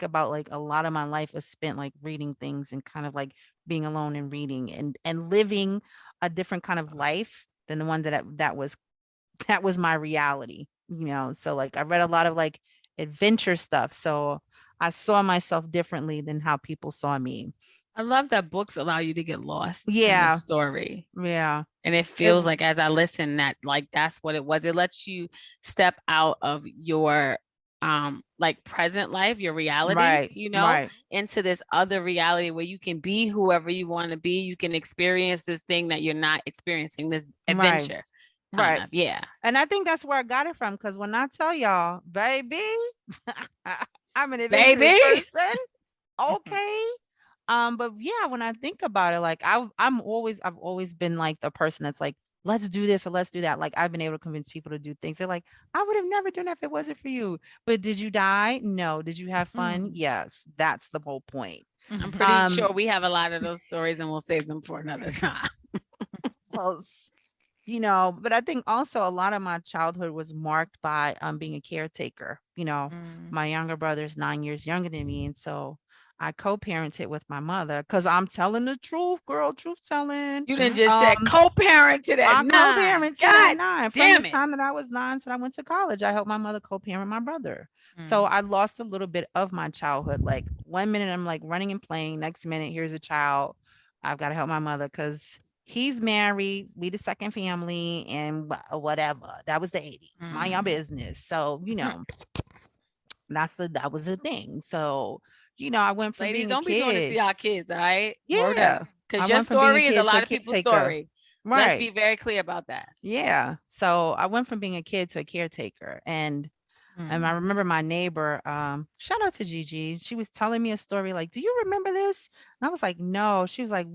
Speaker 1: about like a lot of my life was spent like reading things and kind of like being alone and reading and living a different kind of life than the one that was my reality, So like I read a lot of like adventure stuff. So I saw myself differently than how people saw me.
Speaker 3: I love that books allow you to get lost in
Speaker 1: Yeah.
Speaker 3: the story.
Speaker 1: Yeah.
Speaker 3: And it feels like as I listen that like that's what it was. It lets you step out of your like present life, your reality,
Speaker 1: Right.
Speaker 3: into this other reality where you can be whoever you want to be. You can experience this thing that you're not experiencing, this adventure.
Speaker 1: Right.
Speaker 3: Yeah.
Speaker 1: And I think that's where I got it from. Because when I tell y'all, baby, I'm an adventurous person. Okay. But yeah, when I think about it, like I've always been like the person that's like, let's do this or let's do that. Like I've been able to convince people to do things. They're like, I would have never done that if it wasn't for you. But did you die? No. Did you have fun? Yes. That's the whole point.
Speaker 3: I'm pretty sure we have a lot of those stories and we'll save them for another time.
Speaker 1: Well, but I think also a lot of my childhood was marked by being a caretaker. My younger brother's 9 years younger than me. And so I co-parented with my mother because I'm telling the truth, girl, truth telling.
Speaker 3: You didn't just say co-parented at 9.
Speaker 1: Co-parented at 9. From the time that I was 9 till I went to college, I helped my mother co-parent my brother. So I lost a little bit of my childhood. Like 1 minute I'm like running and playing. Next minute, here's a child. I've got to help my mother because he's married. We the second family and whatever. That was the 80s. Mind your business. So, that was a thing. So, I went from
Speaker 3: ladies,
Speaker 1: being
Speaker 3: don't be doing this to y'all kids, all right?
Speaker 1: Yeah.
Speaker 3: Because your story is a lot of people's story.
Speaker 1: Right.
Speaker 3: Let's be very clear about that.
Speaker 1: Yeah. So I went from being a kid to a caretaker. And And I remember my neighbor, shout out to Gigi. She was telling me a story like, "Do you remember this?" And I was like, "No." She was like,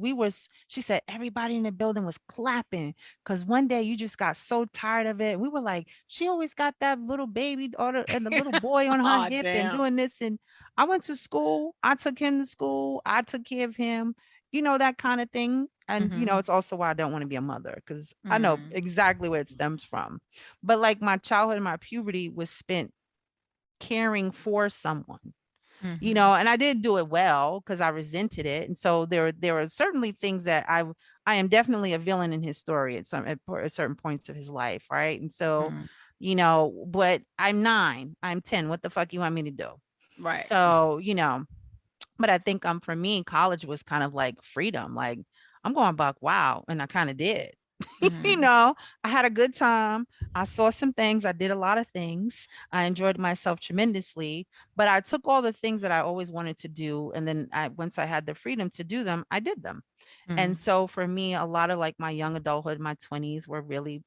Speaker 1: she said, "Everybody in the building was clapping because one day you just got so tired of it." And we were like, "She always got that little baby daughter and the little boy on her
Speaker 3: Oh,
Speaker 1: hip and
Speaker 3: damn.
Speaker 1: doing this." And I went to school. I took him to school. I took care of him, that kind of thing. And,
Speaker 2: Mhm.
Speaker 1: it's also why I don't want to be a mother because I know
Speaker 2: Mm.
Speaker 1: exactly where it stems from. But like my childhood and my puberty was spent caring for someone,
Speaker 2: Mhm.
Speaker 1: and I did do it well because I resented it. And so there are certainly things that I am definitely a villain in his story at certain points of his life, right? And so,
Speaker 2: Mm.
Speaker 1: but I'm 9, I'm 10. What the fuck you want me to do?
Speaker 3: Right.
Speaker 1: So, but I think for me, college was kind of like freedom. Like I'm going buck wow. And I kind of did.
Speaker 2: Mhm.
Speaker 1: I had a good time. I saw some things. I did a lot of things. I enjoyed myself tremendously. But I took all the things that I always wanted to do. And then once I had the freedom to do them, I did them. And
Speaker 2: Mm.
Speaker 1: so for me, a lot of like my young adulthood, my 20s were really,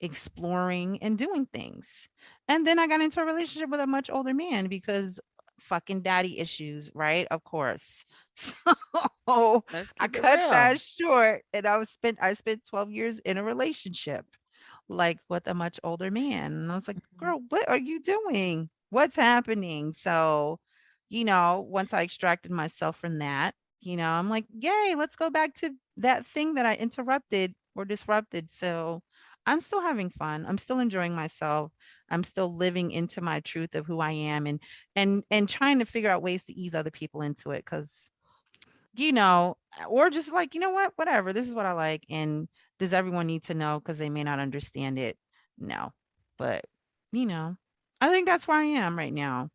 Speaker 1: exploring and doing things. And then I got into a relationship with a much older man because fucking daddy issues, right? Of course. So
Speaker 3: Let's
Speaker 1: I
Speaker 3: keep it
Speaker 1: cut
Speaker 3: real.
Speaker 1: that short and I spent 12 years in a relationship like with a much older man. And I was like,
Speaker 2: Mhm.
Speaker 1: girl, what are you doing? What's happening? So, once I extracted myself from that, I'm like, yay, let's go back to that thing that I interrupted or disrupted. So I'm still having fun. I'm still enjoying myself. I'm still living into my truth of who I am and trying to figure out ways to ease other people into it because or just like, what, whatever, this is what I like. And does everyone need to know because they may not understand it? No. But, you know, I think that's where I am right now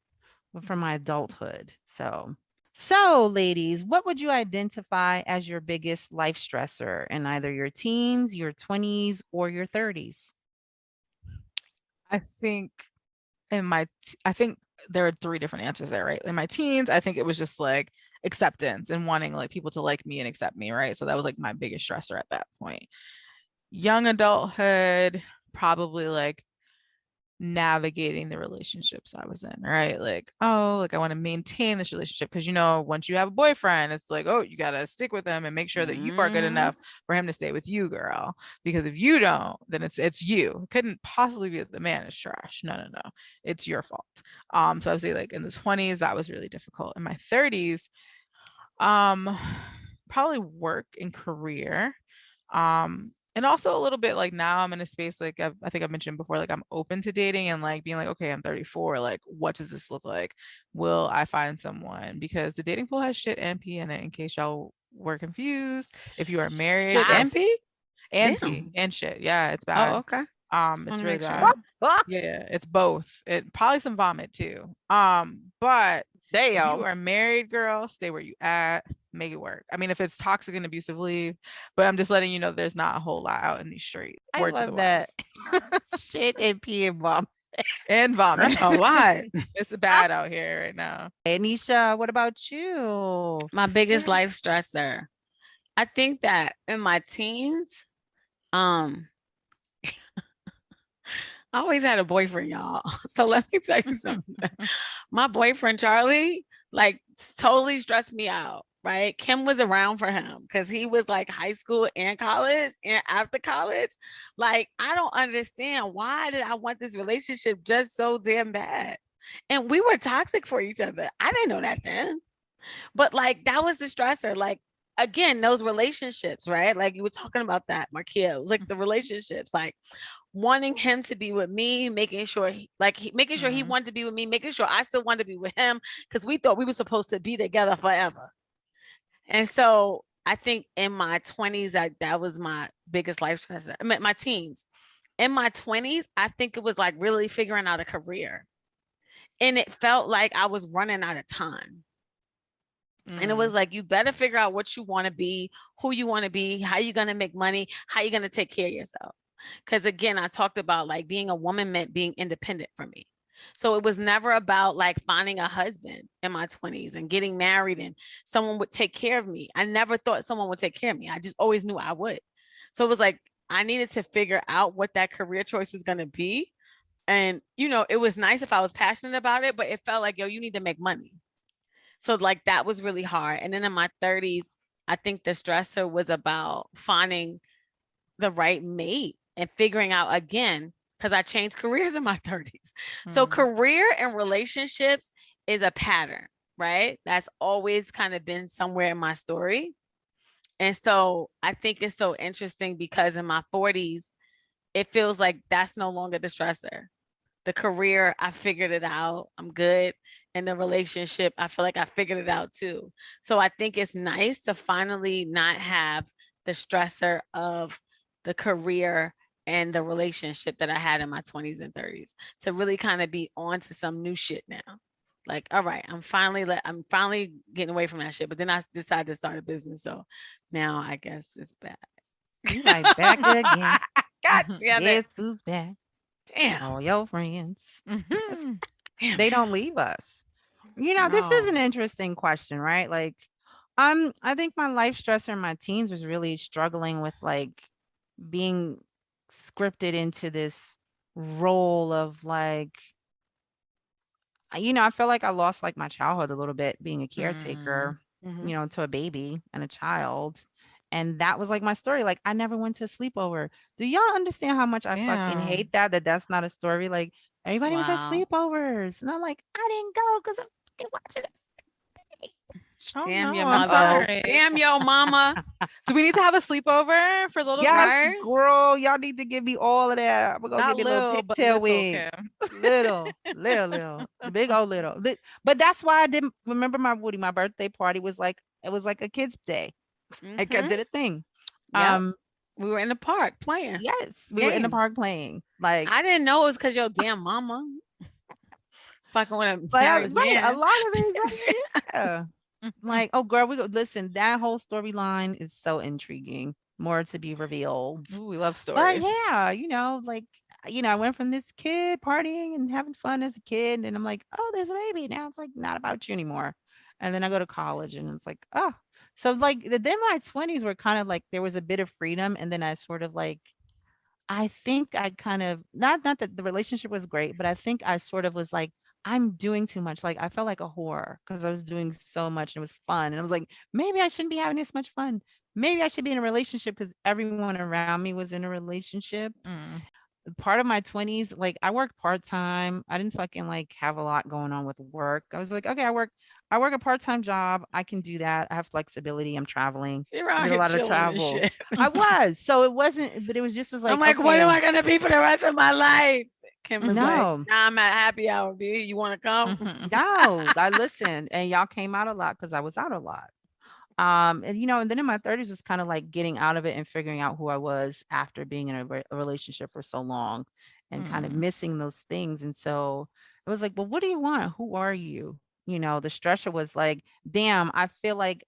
Speaker 1: from my adulthood. So, ladies, what would you identify as your biggest life stressor in either your teens, your 20s, or your 30s?
Speaker 2: I think I think there are three different answers there, right? In my teens, I think it was just like acceptance and wanting like people to like me and accept me, right? So that was like my biggest stressor at that point. Young adulthood, probably like navigating the relationships I was in, right? Like, oh, like I want to maintain this relationship because once you have a boyfriend, it's like, oh, you gotta stick with him and make sure that you are good
Speaker 3: Mhm.
Speaker 2: enough for him to stay with you, girl. Because if you don't, then it's you. It couldn't possibly be that the man is trash. No, no, no. It's your fault. So I would say like in the 20s, that was really difficult. In my 30s, um, probably work and career. And also a little bit like now I'm in a space like I think I mentioned before, like I'm open to dating and like being like, okay, I'm 34. Like, what does this look like? Will I find someone? Because the dating pool has shit and pee in it, in case y'all were confused. If you are married,
Speaker 3: Shit,
Speaker 1: Facts.
Speaker 3: MP?
Speaker 2: and pee
Speaker 3: Damn.
Speaker 2: and shit. Yeah, it's
Speaker 3: Oh,
Speaker 2: bad.
Speaker 3: okay. Just want
Speaker 2: It's
Speaker 3: to
Speaker 2: really
Speaker 3: make sure.
Speaker 2: bad. Yeah, it's both. It probably some vomit too. But if you
Speaker 1: Damn.
Speaker 2: are married, girl, stay where you at, make it work. I mean, if it's toxic and abusive, leave. But I'm just letting you know there's not a whole lot out in these streets.
Speaker 1: I
Speaker 2: Word to the
Speaker 1: love that.
Speaker 2: wise.
Speaker 1: Shit and pee and vomit.
Speaker 2: And vomit.
Speaker 3: That's a lot.
Speaker 2: It's bad out here right now.
Speaker 1: Anisha, what about you?
Speaker 3: My biggest
Speaker 1: What-
Speaker 3: life stressor. I think that in my teens, um, I always had a boyfriend, y'all. So let me tell you something. My boyfriend Charlie, like, totally stressed me out. Right. Kim was around for him because he was like high school and college and after college. Like, I don't understand why did I want this relationship just so damn bad? And we were toxic for each other. I didn't know that then. But like that was the stressor. Like again, those relationships, right? Like you were talking about that, Marquia. It was like the relationships, like wanting him to be with me, making sure making sure he
Speaker 2: Mhm.
Speaker 3: wanted to be with me, making sure I still wanted to be with him because we thought we were supposed to be together forever. And so I think in my 20s, that was my biggest life stressor. I mean, my teens. In my 20s, I think it was like really figuring out a career. And it felt like I was running out of time. And it was
Speaker 2: Mm.
Speaker 3: like, you better figure out what you want to be, who you want to be, how you're going to make money, how you're going to take care of yourself. Because again, I talked about like being a woman meant being independent for me. So it was never about like finding a husband in my 20s and getting married and someone would take care of me. I never thought someone would take care of me. I just always knew I would. So it was like, I needed to figure out what that career choice was going to be And, you know, it was nice if I was passionate about it, but it felt like, yo, you need to make money. So like that was really hard. And then in my 30s, I think the stressor was about finding the right mate and figuring out again, because I changed careers in my 30s. So career and relationships is a pattern, right? That's always kind of been somewhere in my story. And so I think it's so interesting because in my 40s, it feels like that's no longer the stressor. The career, I figured it out. I'm good. And the relationship, I feel like I figured it out too. So I think it's nice to finally not have the stressor of the career and the relationship that I had in my 20s and 30s, to really kind of be on to some new shit now. Like, all right, I'm finally getting away from that shit. But then I decided to start a business. So now I guess it's back.
Speaker 1: You like back again.
Speaker 3: God damn it.
Speaker 1: Guess who's back?
Speaker 3: Damn.
Speaker 1: All your friends.
Speaker 3: Damn.
Speaker 1: They don't leave us. You know, this is an interesting question, right? Like, I think my life stressor in my teens was really struggling with like being scripted into this role of like, you know, I felt like I lost like my childhood a little bit being a caretaker,
Speaker 3: Mhm.
Speaker 1: you know, to a baby and a child. And that was like my story. Like I never went to a sleepover. Do y'all understand how much I fucking
Speaker 2: Yeah.
Speaker 1: hate that's not a story? Like everybody was at
Speaker 3: Wow.
Speaker 1: sleepovers. And I'm like, I didn't go because I'm fucking watching it.
Speaker 2: Oh,
Speaker 3: Damn
Speaker 2: no,
Speaker 3: your
Speaker 2: I'm
Speaker 3: mother.
Speaker 2: sorry.
Speaker 3: Damn your mama.
Speaker 2: Do we need to have a sleepover for little
Speaker 1: Yes,
Speaker 3: Right?
Speaker 1: girl. Y'all need to give me all of that. I'm gonna
Speaker 2: Not
Speaker 1: give me a little
Speaker 2: little, but
Speaker 1: pigtail
Speaker 2: little,
Speaker 1: wig.
Speaker 2: Kim.
Speaker 1: Little, big old little. But that's why I didn't remember my birthday party was like it was like a kid's day. Like I
Speaker 3: Mhm.
Speaker 1: did a thing.
Speaker 3: Yep.
Speaker 1: Um,
Speaker 3: We were in the park playing
Speaker 1: yes, we were in the park
Speaker 3: games.
Speaker 1: playing. Like,
Speaker 3: I didn't know it was because your damn mama fucking with a
Speaker 1: but
Speaker 3: married
Speaker 1: right, a
Speaker 3: man.
Speaker 1: lot of it is like, yeah. Like, oh girl, we go listen, that whole storyline is so intriguing. More to be revealed.
Speaker 2: Ooh, we love
Speaker 1: But
Speaker 2: stories.
Speaker 1: yeah, you know, like, you know, I went from this kid partying and having fun as a kid, and I'm like, oh, there's a baby. Now it's like not about you anymore. And then I go to college and it's like, oh. So like then my 20s were kind of like there was a bit of freedom, and then I sort of like I think I kind of not that the relationship was great, but I think I sort of was like, I'm doing too much. Like I felt like a whore because I was doing so much and it was fun. And I was like, maybe I shouldn't be having this much fun. Maybe I should be in a relationship because everyone around me was in a relationship.
Speaker 2: Mm.
Speaker 1: Part of my 20s, like I worked part-time. I didn't fucking like have a lot going on with work. I was like, okay, I work a part-time job. I can do that. I have flexibility. I'm traveling.
Speaker 3: She
Speaker 1: I
Speaker 3: around
Speaker 1: did a
Speaker 3: here
Speaker 1: lot of
Speaker 3: chilling and
Speaker 1: travel.
Speaker 3: shit.
Speaker 1: I was. So it wasn't, but it was just was
Speaker 3: I'm
Speaker 1: like,
Speaker 3: like, what am
Speaker 1: okay,
Speaker 3: I gonna be for the rest of my life? Kim was like,
Speaker 1: no,
Speaker 3: nah, I'm at happy hour, B. You wanna come?
Speaker 1: no, I listened and y'all came out a lot because I was out a lot. And you know, and then in my 30s was kind of like getting out of it and figuring out who I was after being in a relationship for so long and kind of
Speaker 2: Mm.
Speaker 1: missing those things. And so it was like, well, what do you want? Who are you? You know, the stressor was like, damn, I feel like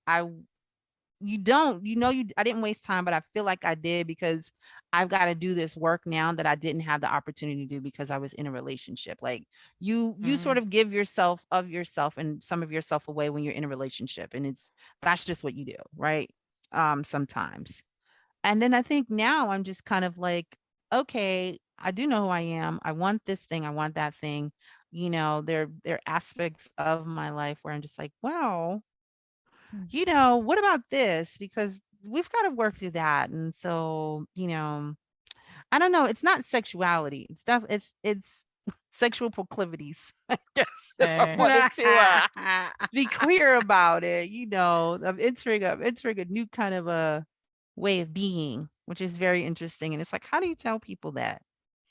Speaker 1: you don't, you know, I didn't waste time, but I feel like I did because I've got to do this work now that I didn't have the opportunity to do because I was in a relationship. Like you sort
Speaker 2: Mm.
Speaker 1: of give yourself of yourself and some of yourself away when you're in a relationship. And that's just what you do, right? Sometimes. And then I think now I'm just kind of like, okay, I do know who I am. I want this thing, I want that thing. You know, there are aspects of my life where I'm just like, well,
Speaker 2: Mm.
Speaker 1: you know, what about this? Because we've got to work through that. And so, you know, I don't know. It's not sexuality. It's sexual proclivities. I guess if I
Speaker 2: Eh.
Speaker 1: wanted to be clear about it, you know, I'm entering a new kind of a way of being, which is very interesting. And it's like, how do you tell people that?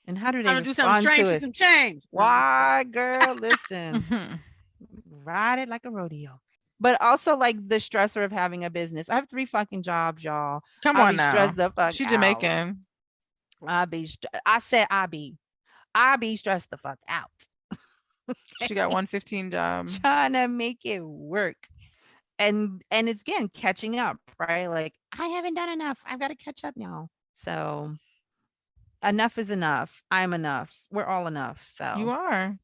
Speaker 1: And how do they
Speaker 3: Trying to do something
Speaker 1: respond
Speaker 3: strange
Speaker 1: to
Speaker 3: for
Speaker 1: it?
Speaker 3: some change. No,
Speaker 1: Why, girl? Listen,
Speaker 2: Mhm.
Speaker 1: ride it like a rodeo. But also like the stressor of having a business. I have 3 fucking jobs, y'all.
Speaker 2: Come
Speaker 1: I
Speaker 2: on
Speaker 1: be
Speaker 2: now.
Speaker 1: stressed the fuck
Speaker 2: She
Speaker 1: out.
Speaker 2: Jamaican.
Speaker 1: I said I be stressed the fuck out.
Speaker 2: She got 115 job.
Speaker 1: Trying to make it work. And it's again catching up, right? Like I haven't done enough. I've got to catch up now. So enough is enough. I'm enough. We're all enough.
Speaker 2: You
Speaker 1: So
Speaker 2: are.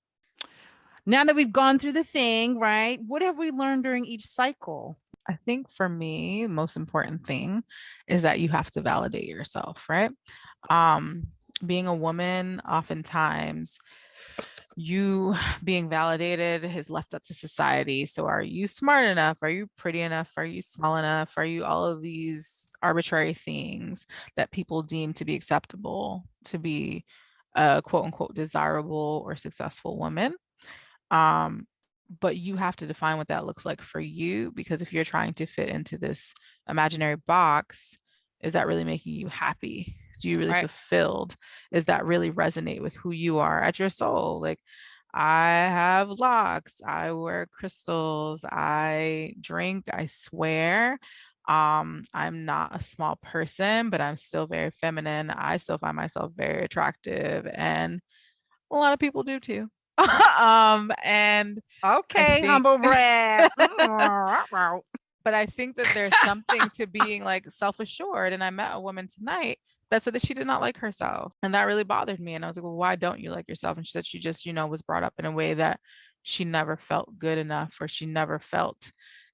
Speaker 1: now that we've gone through the thing, right? What have we learned during each cycle?
Speaker 2: I think for me, the most important thing is that you have to validate yourself, right? Um, being a woman, oftentimes you being validated is left up to society. So are you smart enough? Are you pretty enough? Are you small enough? Are you all of these arbitrary things that people deem to be acceptable to be a quote unquote desirable or successful woman? But you have to define what that looks like for you, because if you're trying to fit into this imaginary box, is that really making you happy? Do you really fulfilled? Is that really resonate with who you are at your soul? Like, I have locks, I wear crystals, I drink, I swear. I'm not a small person, but I'm still very feminine. I still find myself very attractive, and a lot of people do too. And
Speaker 1: okay,
Speaker 2: think,
Speaker 1: humble brag.
Speaker 2: but I think that there's something to being like self-assured. And I met a woman tonight that said that she did not like herself. And that really bothered me. And I was like, well, why don't you like yourself? And she said she just, was brought up in a way that she never felt good enough, or she never felt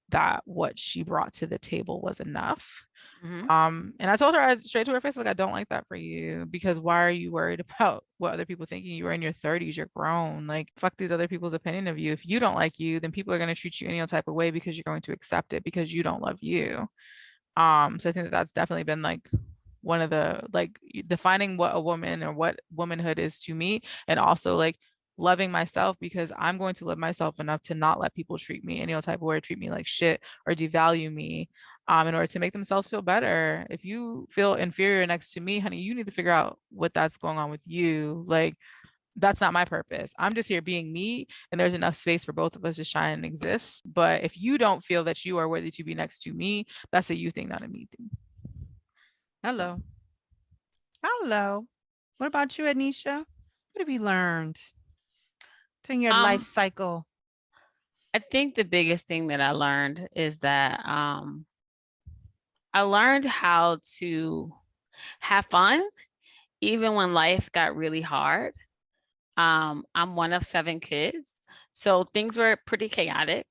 Speaker 2: that what she brought to the table was enough. And I told her straight to her face, like, I don't like that for you, because why are you worried about what other people thinking? You were in your 30s, you're grown. Like, fuck these other people's opinion of you. If you don't like you, then people are going to treat you any type of way because you're going to accept it because you don't love you. So I think that that's definitely been like one of the, like, defining what a woman or what womanhood is to me, and also like loving myself, because I'm going to love myself enough to not let people treat me any type of way, treat me like shit or devalue me in order to make themselves feel better. If you feel inferior next to me, honey, you need to figure out what that's going on with you. Like, that's not my purpose. I'm just here being me, and there's enough space for both of us to shine and exist. But if you don't feel that you are worthy to be next to me, that's a you thing, not a me thing.
Speaker 1: Hello. Hello. What about you, Ednesha? What have you learned in your life cycle?
Speaker 3: I think the biggest thing that I learned is that I learned how to have fun even when life got really hard. I'm one of 7 kids, so things were pretty chaotic.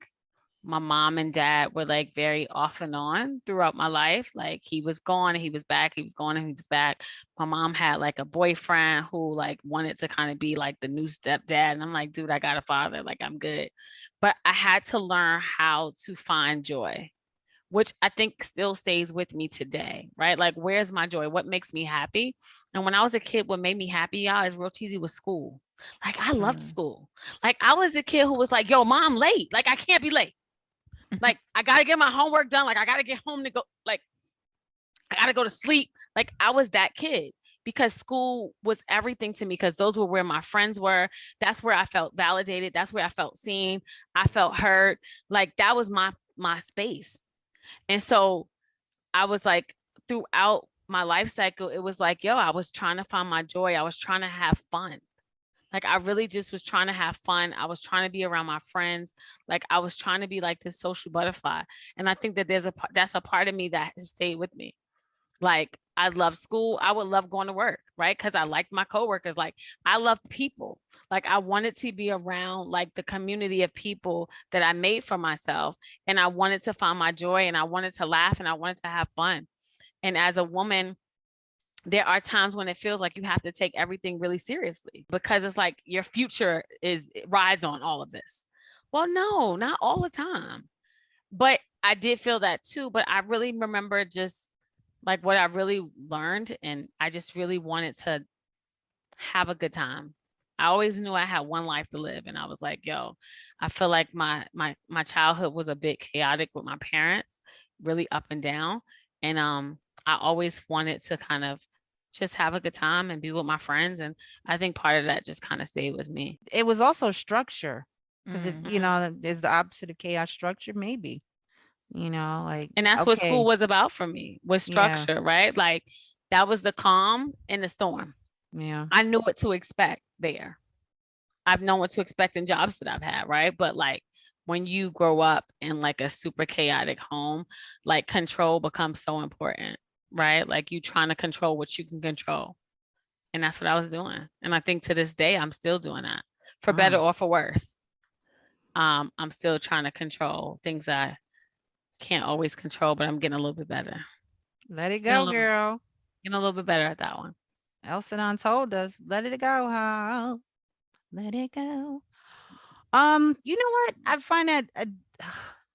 Speaker 3: My mom and dad were like very off and on throughout my life. Like, he was gone and he was back, he was gone and he was back. My mom had like a boyfriend who like wanted to kind of be like the new stepdad. And I'm like, dude, I got a father, like, I'm good. But I had to learn how to find joy, which I think still stays with me today, right? Like, where's my joy? What makes me happy? And when I was a kid, what made me happy, y'all, is real cheesy, was school. Like, I loved school. Like, I was a kid who was like, yo, mom, late. Like, I can't be late. Like, I got to get my homework done. Like, I got to get home to go. Like, I got to go to sleep. Like, I was that kid because school was everything to me, because those were where my friends were. That's where I felt validated. That's where I felt seen. I felt heard. Like, that was my space. And so I was like, throughout my life cycle, it was like, yo, I was trying to find my joy. I was trying to have fun. Like, I really just was trying to have fun. I was trying to be around my friends. Like, I was trying to be like this social butterfly. And I think that that's a part of me that has stayed with me. Like, I love school. I would love going to work, right? Because I liked my coworkers. Like, I love people. Like, I wanted to be around like the community of people that I made for myself. And I wanted to find my joy, and I wanted to laugh, and I wanted to have fun. And as a woman, there are times when it feels like you have to take everything really seriously, because it's like your future rides on all of this. Well, no, not all the time. But I did feel that too. But I really remember just like what I really learned, and I just really wanted to have a good time. I always knew I had one life to live, and I was like, yo, I feel like my childhood was a bit chaotic with my parents, really up and down. And I always wanted to kind of just have a good time and be with my friends. And I think part of that just kind of stayed with me.
Speaker 1: It was also structure, because if is the opposite of chaos structure, maybe, like,
Speaker 3: and that's what school was about for me, was structure, right? Like, that was the calm in the storm.
Speaker 1: Yeah.
Speaker 3: I knew what to expect there. I've known what to expect in jobs that I've had, right? But like, when you grow up in like a super chaotic home, like, control becomes so important, right? Like, you trying to control what you can control. And that's what I was doing. And I think to this day, I'm still doing that, for better or for worse. I'm still trying to control things I can't always control, but I'm getting a little bit better.
Speaker 1: Let it go, girl.
Speaker 3: Getting a little bit better at that one.
Speaker 1: Elsadon told us, let it go, Hal. Let it go. You know what? I find that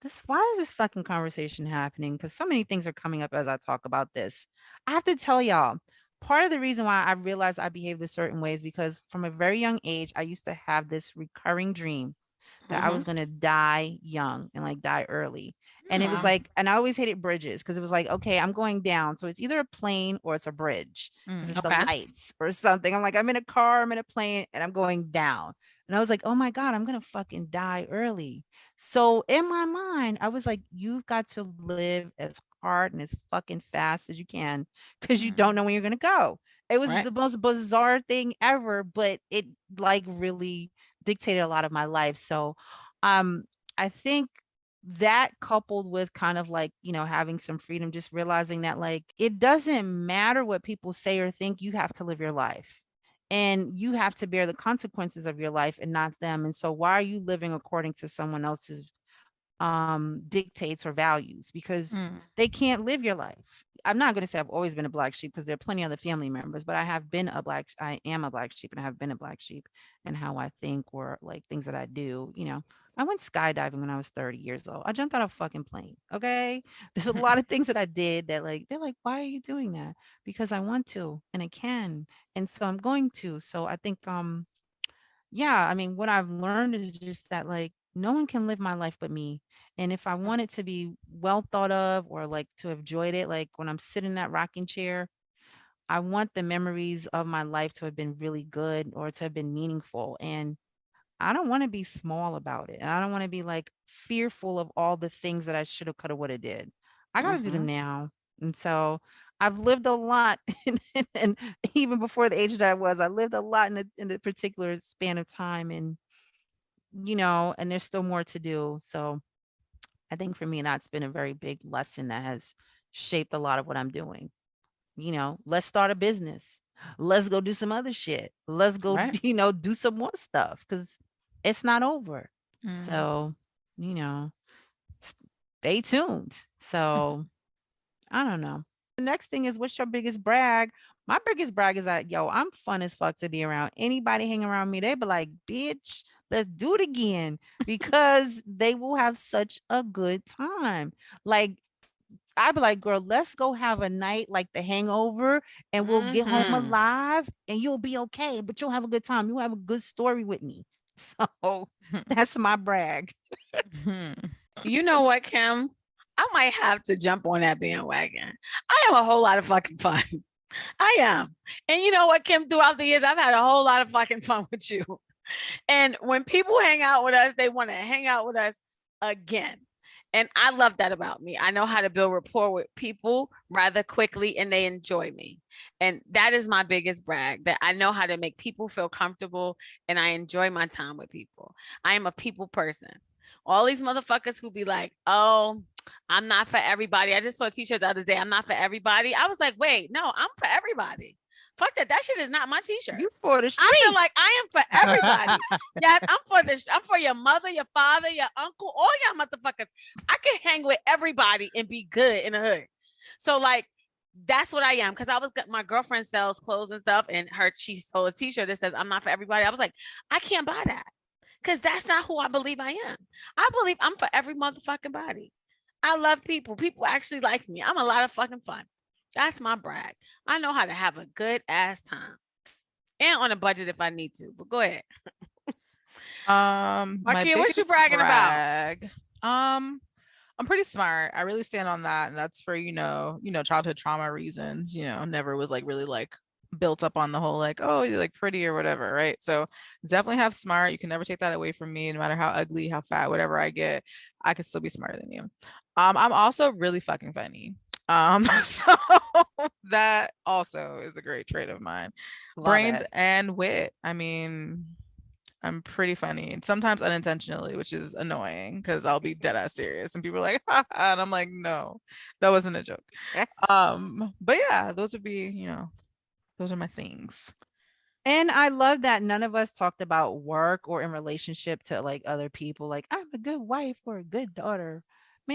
Speaker 1: this why is this fucking conversation happening? Because so many things are coming up as I talk about this. I have to tell y'all, part of the reason why I realized I behaved a certain way is because from a very young age, I used to have this recurring dream that I
Speaker 3: Mm-hmm.
Speaker 1: was gonna die young and like die early. And it was
Speaker 2: Wow.
Speaker 1: like, and I always hated bridges because it was like, okay, I'm going down. So it's either a plane or it's a bridge because
Speaker 2: Mm.
Speaker 1: it's the
Speaker 3: Okay.
Speaker 1: lights or something. I'm like, I'm in a car, I'm in a plane, and I'm going down. And I was like, oh my God, I'm gonna fucking die early. So in my mind, I was like, you've got to live as hard and as fucking fast as you can because you don't
Speaker 2: Mm.
Speaker 1: know when you're gonna go. It was
Speaker 3: Right.
Speaker 1: the most bizarre thing ever, but it like really dictated a lot of my life. So um I think that coupled with kind of like, having some freedom, just realizing that like it doesn't matter what people say or think, you have to live your life. And you have to bear the consequences of your life and not them. And so why are you living according to someone else's dictates or values? Because
Speaker 2: Mm.
Speaker 1: they can't live your life. I'm not going to say I've always been a black sheep because there are plenty of other family members, but I am a black sheep and I have been a black sheep in how I think or like things that I do. I went skydiving when I was 30 years old. I jumped out of a fucking plane. Okay. There's a lot of things that I did that like, they're like, why are you doing that? Because I want to and I can. And so I'm going to. So I think, yeah, I mean, what I've learned is just that like no one can live my life but me. And if I want it to be well thought of or like to have enjoyed it, like when I'm sitting in that rocking chair, I want the memories of my life to have been really good or to have been meaningful. And I don't want to be small about it. And I don't want to be like fearful of all the things that I should have, could have, would have did. I got to do
Speaker 3: Mm-hmm.
Speaker 1: them now. And so I've lived a lot. And even before the age that I was, I lived a lot in a particular span of time. And there's still more to do. So I think for me, that's been a very big lesson that has shaped a lot of what I'm doing. Let's start a business. Let's go do some other shit. Let's go,
Speaker 3: Right.
Speaker 1: do some more stuff because it's not over.
Speaker 2: Mm.
Speaker 1: So, you know, stay tuned. So, I don't know. The next thing is, what's your biggest brag? My biggest brag is that, yo, I'm fun as fuck to be around. Anybody hang around me, they be like, bitch, let's do it again because they will have such a good time. Like, I'd be like, girl, let's go have a night like the hangover and we'll get home
Speaker 3: Mm-hmm.
Speaker 1: alive and you'll be okay, but you'll have a good time. You'll have a good story with me. So that's my brag.
Speaker 3: You know what, Kim? I might have to jump on that bandwagon. I am a whole lot of fucking fun. I am. And you know what, Kim? Throughout the years, I've had a whole lot of fucking fun with you. And when people hang out with us, they want to hang out with us again. And I love that about me. I know how to build rapport with people rather quickly and they enjoy me. And that is my biggest brag, that I know how to make people feel comfortable and I enjoy my time with people. I am a people person. All these motherfuckers who be like, oh, I'm not for everybody. I just saw a t-shirt the other day. I'm not for everybody. I was like, wait, no, I'm for everybody. Fuck that. That shit is not my t-shirt.
Speaker 1: You for the
Speaker 3: I feel
Speaker 1: streets.
Speaker 3: like I am for everybody. Yes, I'm for your mother, your father, your uncle, all y'all motherfuckers. I can hang with everybody and be good in the hood. So like that's what I am. Cause my girlfriend sells clothes and stuff, and she sold a t-shirt that says I'm not for everybody. I was like, I can't buy that. Cause that's not who I believe I am. I believe I'm for every motherfucking body. I love people. People actually like me. I'm a lot of fucking fun. That's my brag. I know how to have a good ass time and on a budget if I need to. But go ahead.
Speaker 2: My
Speaker 3: Marquia, what you
Speaker 2: biggest
Speaker 3: bragging about?
Speaker 2: brag. I'm pretty smart. I really stand on that, and that's for childhood trauma reasons. Never was like really like built up on the whole like, oh, you're like pretty or whatever, right? So definitely have smart. You can never take that away from me, no matter how ugly, how fat, whatever I get, I could still be smarter than you. I'm also really fucking funny. So that also is a great trait of mine.
Speaker 3: Love
Speaker 2: Brains
Speaker 3: it.
Speaker 2: and wit. I mean, I'm pretty funny, sometimes unintentionally, which is annoying because I'll be dead ass serious and people are like, ha, ha, and I'm like, no, that wasn't a joke. But yeah, those would be, those are my things.
Speaker 1: And I love that none of us talked about work or in relationship to like other people. Like, I'm a good wife or a good daughter.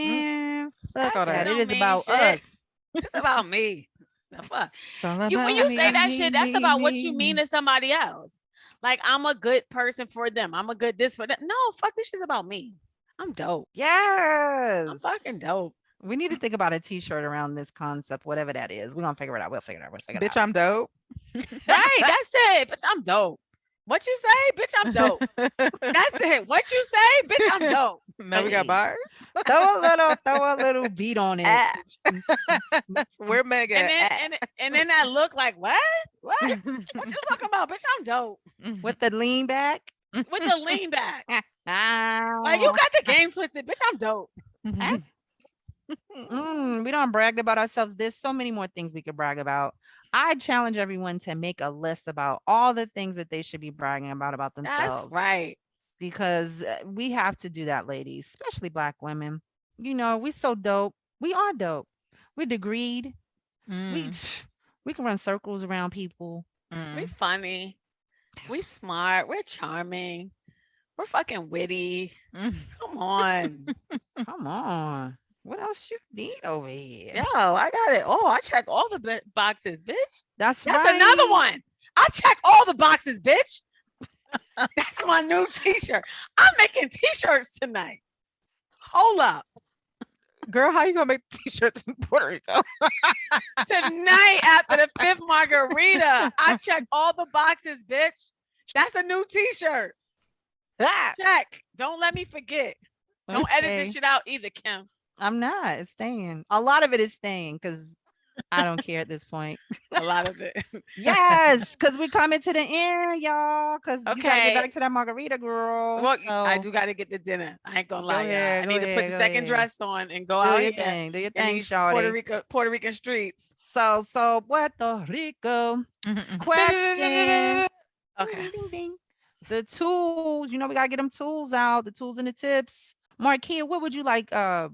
Speaker 2: Mm,
Speaker 1: Man, fuck
Speaker 2: fuck
Speaker 3: That
Speaker 2: all
Speaker 3: shit
Speaker 1: that.
Speaker 2: that.
Speaker 1: It
Speaker 3: don't
Speaker 1: is
Speaker 3: mean
Speaker 1: about
Speaker 3: shit.
Speaker 1: us.
Speaker 3: It's about me. The fuck?
Speaker 2: When
Speaker 3: you say that shit, that's about what you mean to somebody else. Like, I'm a good person for them. I'm a good this for them. No, fuck, this shit's about me. I'm dope.
Speaker 1: Yes.
Speaker 3: I'm fucking dope.
Speaker 1: We need to think about a t-shirt around this concept, whatever that is. We're gonna figure it out. We'll figure it out.
Speaker 2: Bitch, I'm dope.
Speaker 3: Right, that's it. Bitch, I'm dope. What you say? Bitch, I'm dope. That's it. What you say? Bitch, I'm dope.
Speaker 2: Now we got bars.
Speaker 1: Throw a little beat on it.
Speaker 2: Where Megan?
Speaker 3: And then that look like, what? What you talking about? Bitch, I'm dope.
Speaker 1: With the lean back.
Speaker 3: With the lean back. Like, you got the game twisted. Bitch, I'm dope.
Speaker 1: We don't brag about ourselves. There's so many more things we could brag about. I challenge everyone to make a list about all the things that they should be bragging about themselves.
Speaker 3: That's right.
Speaker 1: Because we have to do that, ladies, especially Black women. You know, we so dope. We are dope. We're degreed. We can run circles around people.
Speaker 3: We funny. We smart. We're charming. We're fucking witty. Come on.
Speaker 1: Come on. What else you need over here?
Speaker 3: Yo, I got it. Oh, I check all the boxes, bitch.
Speaker 1: That's
Speaker 3: right. Another one. I check all the boxes, bitch. That's my new t-shirt. I'm making t-shirts tonight. Hold up.
Speaker 2: Girl, how you gonna make t-shirts in Puerto Rico?
Speaker 3: Tonight after the 5th margarita, I check all the boxes, bitch. That's a new t-shirt. Check. Don't let me forget. Don't edit this shit out either, Kim.
Speaker 1: I'm not. It's staying. A lot of it is staying because I don't care at this point.
Speaker 3: A lot of it.
Speaker 1: Yes, because we're coming to the end, y'all. Because you gotta get back to that margarita, girl.
Speaker 3: Well, I do gotta get the dinner. I ain't gonna lie, y'all. I need to put the second dress on and go out here.
Speaker 1: Do your thing, shawty.
Speaker 3: Puerto Rican streets.
Speaker 1: So Puerto Rico. Question.
Speaker 3: Okay.
Speaker 1: Ding, ding, ding. The tools, we gotta get them tools out, the tools and the tips. Marquia, what would you like the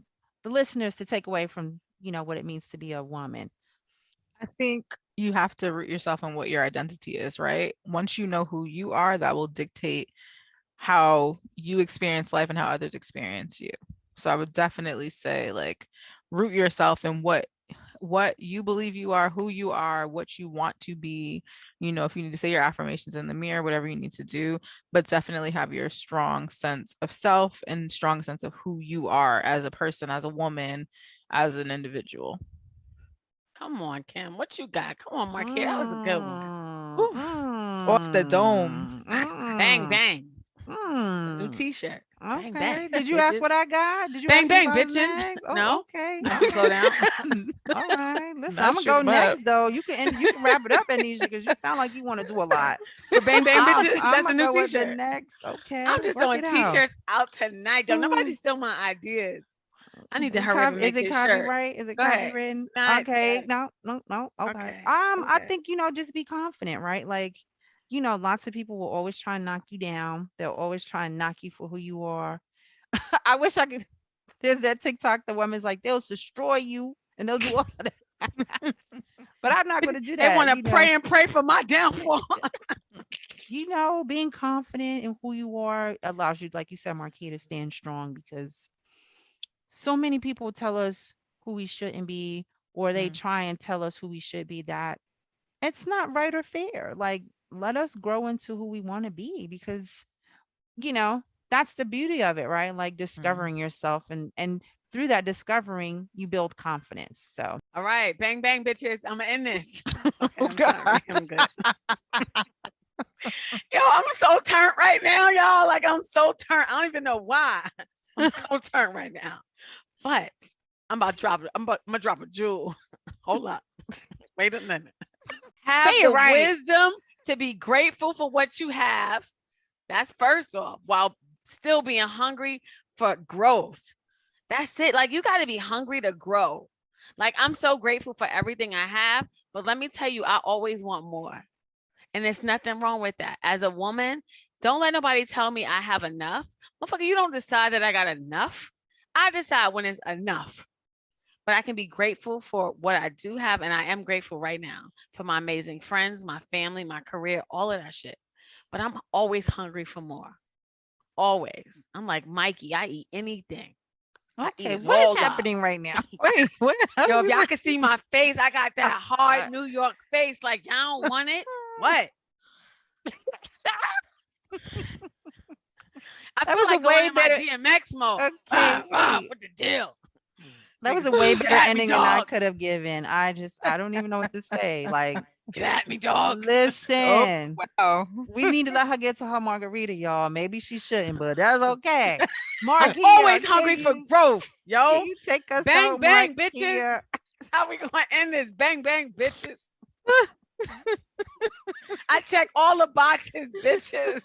Speaker 1: listeners to take away from, what it means to be a woman?
Speaker 2: I think you have to root yourself in what your identity is, right? Once you know who you are, that will dictate how you experience life and how others experience you. So I would definitely say, like, root yourself in what you believe you are, who you are, what you want to be. If you need to say your affirmations in the mirror, whatever you need to do, but definitely have your strong sense of self and strong sense of who you are as a person, as a woman, as an individual.
Speaker 3: Come on, Kim. What you got? Come on, Marquia. That was a good one.
Speaker 2: Off the dome.
Speaker 3: Bang, bang. New t-shirt.
Speaker 1: Okay.
Speaker 3: Bang, bang.
Speaker 1: Did you ask what I got? Did you
Speaker 3: bang, bang,
Speaker 1: ask
Speaker 3: bitches?
Speaker 1: Oh,
Speaker 3: no.
Speaker 1: Okay.
Speaker 3: Slow down.
Speaker 1: All right. Listen, I'm gonna go next though. You can wrap it up, Ednesha, because you sound like you want to do a lot.
Speaker 3: For bang, bang, bitches. That's a new
Speaker 1: go
Speaker 3: t-shirt.
Speaker 1: Next. Okay.
Speaker 3: I'm just throwing t-shirts out tonight. Don't nobody steal my ideas. I need to hurry up and make this shirt.
Speaker 1: Right? Is it
Speaker 3: go
Speaker 1: copywritten? Okay. No. Okay. I think just be confident, right? Like, lots of people will always try and knock you down. They'll always try and knock you for who you are. I wish I could. There's that TikTok. The woman's like, they'll destroy you and they'll do all of that. But I'm not going to do that.
Speaker 3: They want to pray and pray for my downfall.
Speaker 1: Being confident in who you are allows you, like you said, Marquia, to stand strong, because so many people tell us who we shouldn't be, or they try and tell us who we should be, that it's not right or fair. Like, let us grow into who we want to be, because, that's the beauty of it, right? Like discovering yourself, and through that discovering, you build confidence. So,
Speaker 3: all right, bang, bang, bitches. I'm gonna end this.
Speaker 1: Okay,
Speaker 3: I'm good. Yo, I'm so turned right now, y'all. Like, I'm so turned. I don't even know why. I'm so turned right now. But I'm gonna drop a jewel. Hold up. Wait a minute. Have the wisdom to be grateful for what you have. That's first off, while still being hungry for growth. That's it. Like, you got to be hungry to grow. Like, I'm so grateful for everything I have, but let me tell you, I always want more. And there's nothing wrong with that. As a woman, don't let nobody tell me I have enough. Motherfucker, you don't decide that I got enough. I decide when it's enough. But I can be grateful for what I do have. And I am grateful right now for my amazing friends, my family, my career, all of that shit. But I'm always hungry for more. Always. I'm like Mikey. I eat anything.
Speaker 1: Okay, what is happening right now?
Speaker 2: Wait, what?
Speaker 3: Yo, if y'all can see my face, I got that hard New York face. Like, y'all don't want it? What? I feel like going in my DMX mode. Okay. What the deal?
Speaker 1: That was a way better ending than I could have given. I don't even know what to say. Like,
Speaker 3: get at me, dog.
Speaker 1: Listen. Oh, wow. We need to let her get to her margarita, y'all. Maybe she shouldn't, but that's okay.
Speaker 3: Marquia, I'm always hungry for growth, yo.
Speaker 1: Can you take us
Speaker 3: bang,
Speaker 1: out,
Speaker 3: bang,
Speaker 1: Marquia?
Speaker 3: bitches. That's how we gonna end this. Bang, bang, bitches. I check all the boxes, bitches.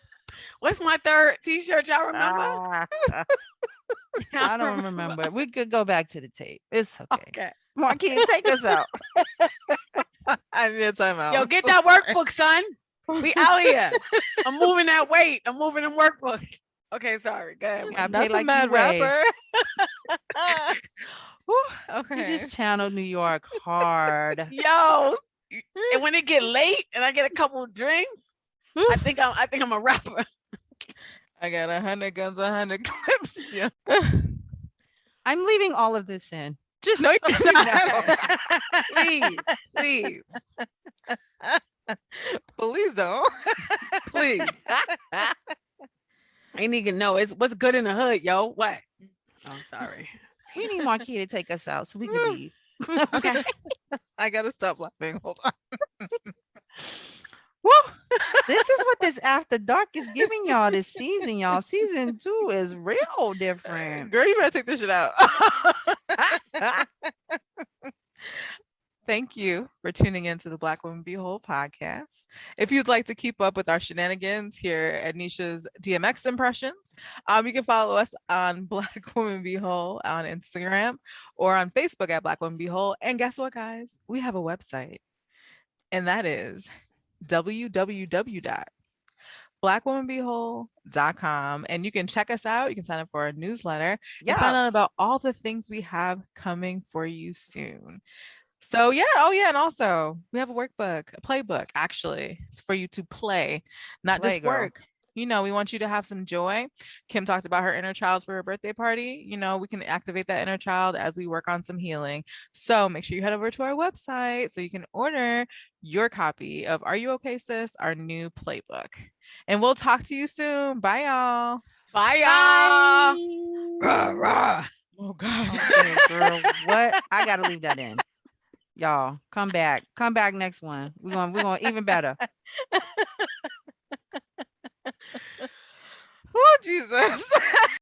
Speaker 3: What's my third t-shirt? Y'all remember?
Speaker 1: I don't remember. We could go back to the tape. It's okay. Marquia, take us out.
Speaker 2: I need a timeout.
Speaker 3: Yo, get that workbook, son. We out here. I'm moving that weight. I'm moving them workbooks. Okay, sorry. Go ahead.
Speaker 1: I pay like mad rapper. Okay. You just channeled New York hard.
Speaker 3: Yo, and when it get late and I get a couple of drinks, I think I'm a rapper.
Speaker 2: I got 100 guns, 100 clips. Yeah.
Speaker 1: I'm leaving all of this in. Just
Speaker 2: no,
Speaker 1: so
Speaker 2: you're not.
Speaker 3: Please.
Speaker 2: Please don't.
Speaker 3: Please. I need to know what's good in the hood, yo. What? Oh, sorry.
Speaker 1: We need Marquia to take us out so we can leave.
Speaker 3: Okay.
Speaker 2: I gotta stop laughing. Hold on.
Speaker 1: Woo! This is what this After Dark is giving y'all this season, y'all. Season 2 is real different.
Speaker 2: Girl, you better take this shit out. Thank you for tuning into the Black Woman Be Whole podcast. If you'd like to keep up with our shenanigans, hear Ednesha's DMX impressions, you can follow us on Black Woman Be Whole on Instagram or on Facebook at Black Woman Be Whole. And guess what, guys? We have a website, and that is www.blackwomanbewhole.com, and you can check us out. You can sign up for our newsletter and find out about all the things we have coming for you soon. So yeah, and also we have a workbook, a playbook. Actually, it's for you to play, not just work. You know, we want you to have some joy. Kim talked about her inner child for her birthday party. You know, we can activate that inner child as we work on some healing. So make sure you head over to our website so you can order your copy of Are You Okay, Sis? Our new playbook. And we'll talk to you soon. Bye, y'all.
Speaker 3: Bye, y'all.
Speaker 1: Rah, rah. Oh, God. Okay, girl, what? I got to leave that in. Y'all, come back next one. We're going even better.
Speaker 2: Oh, Jesus.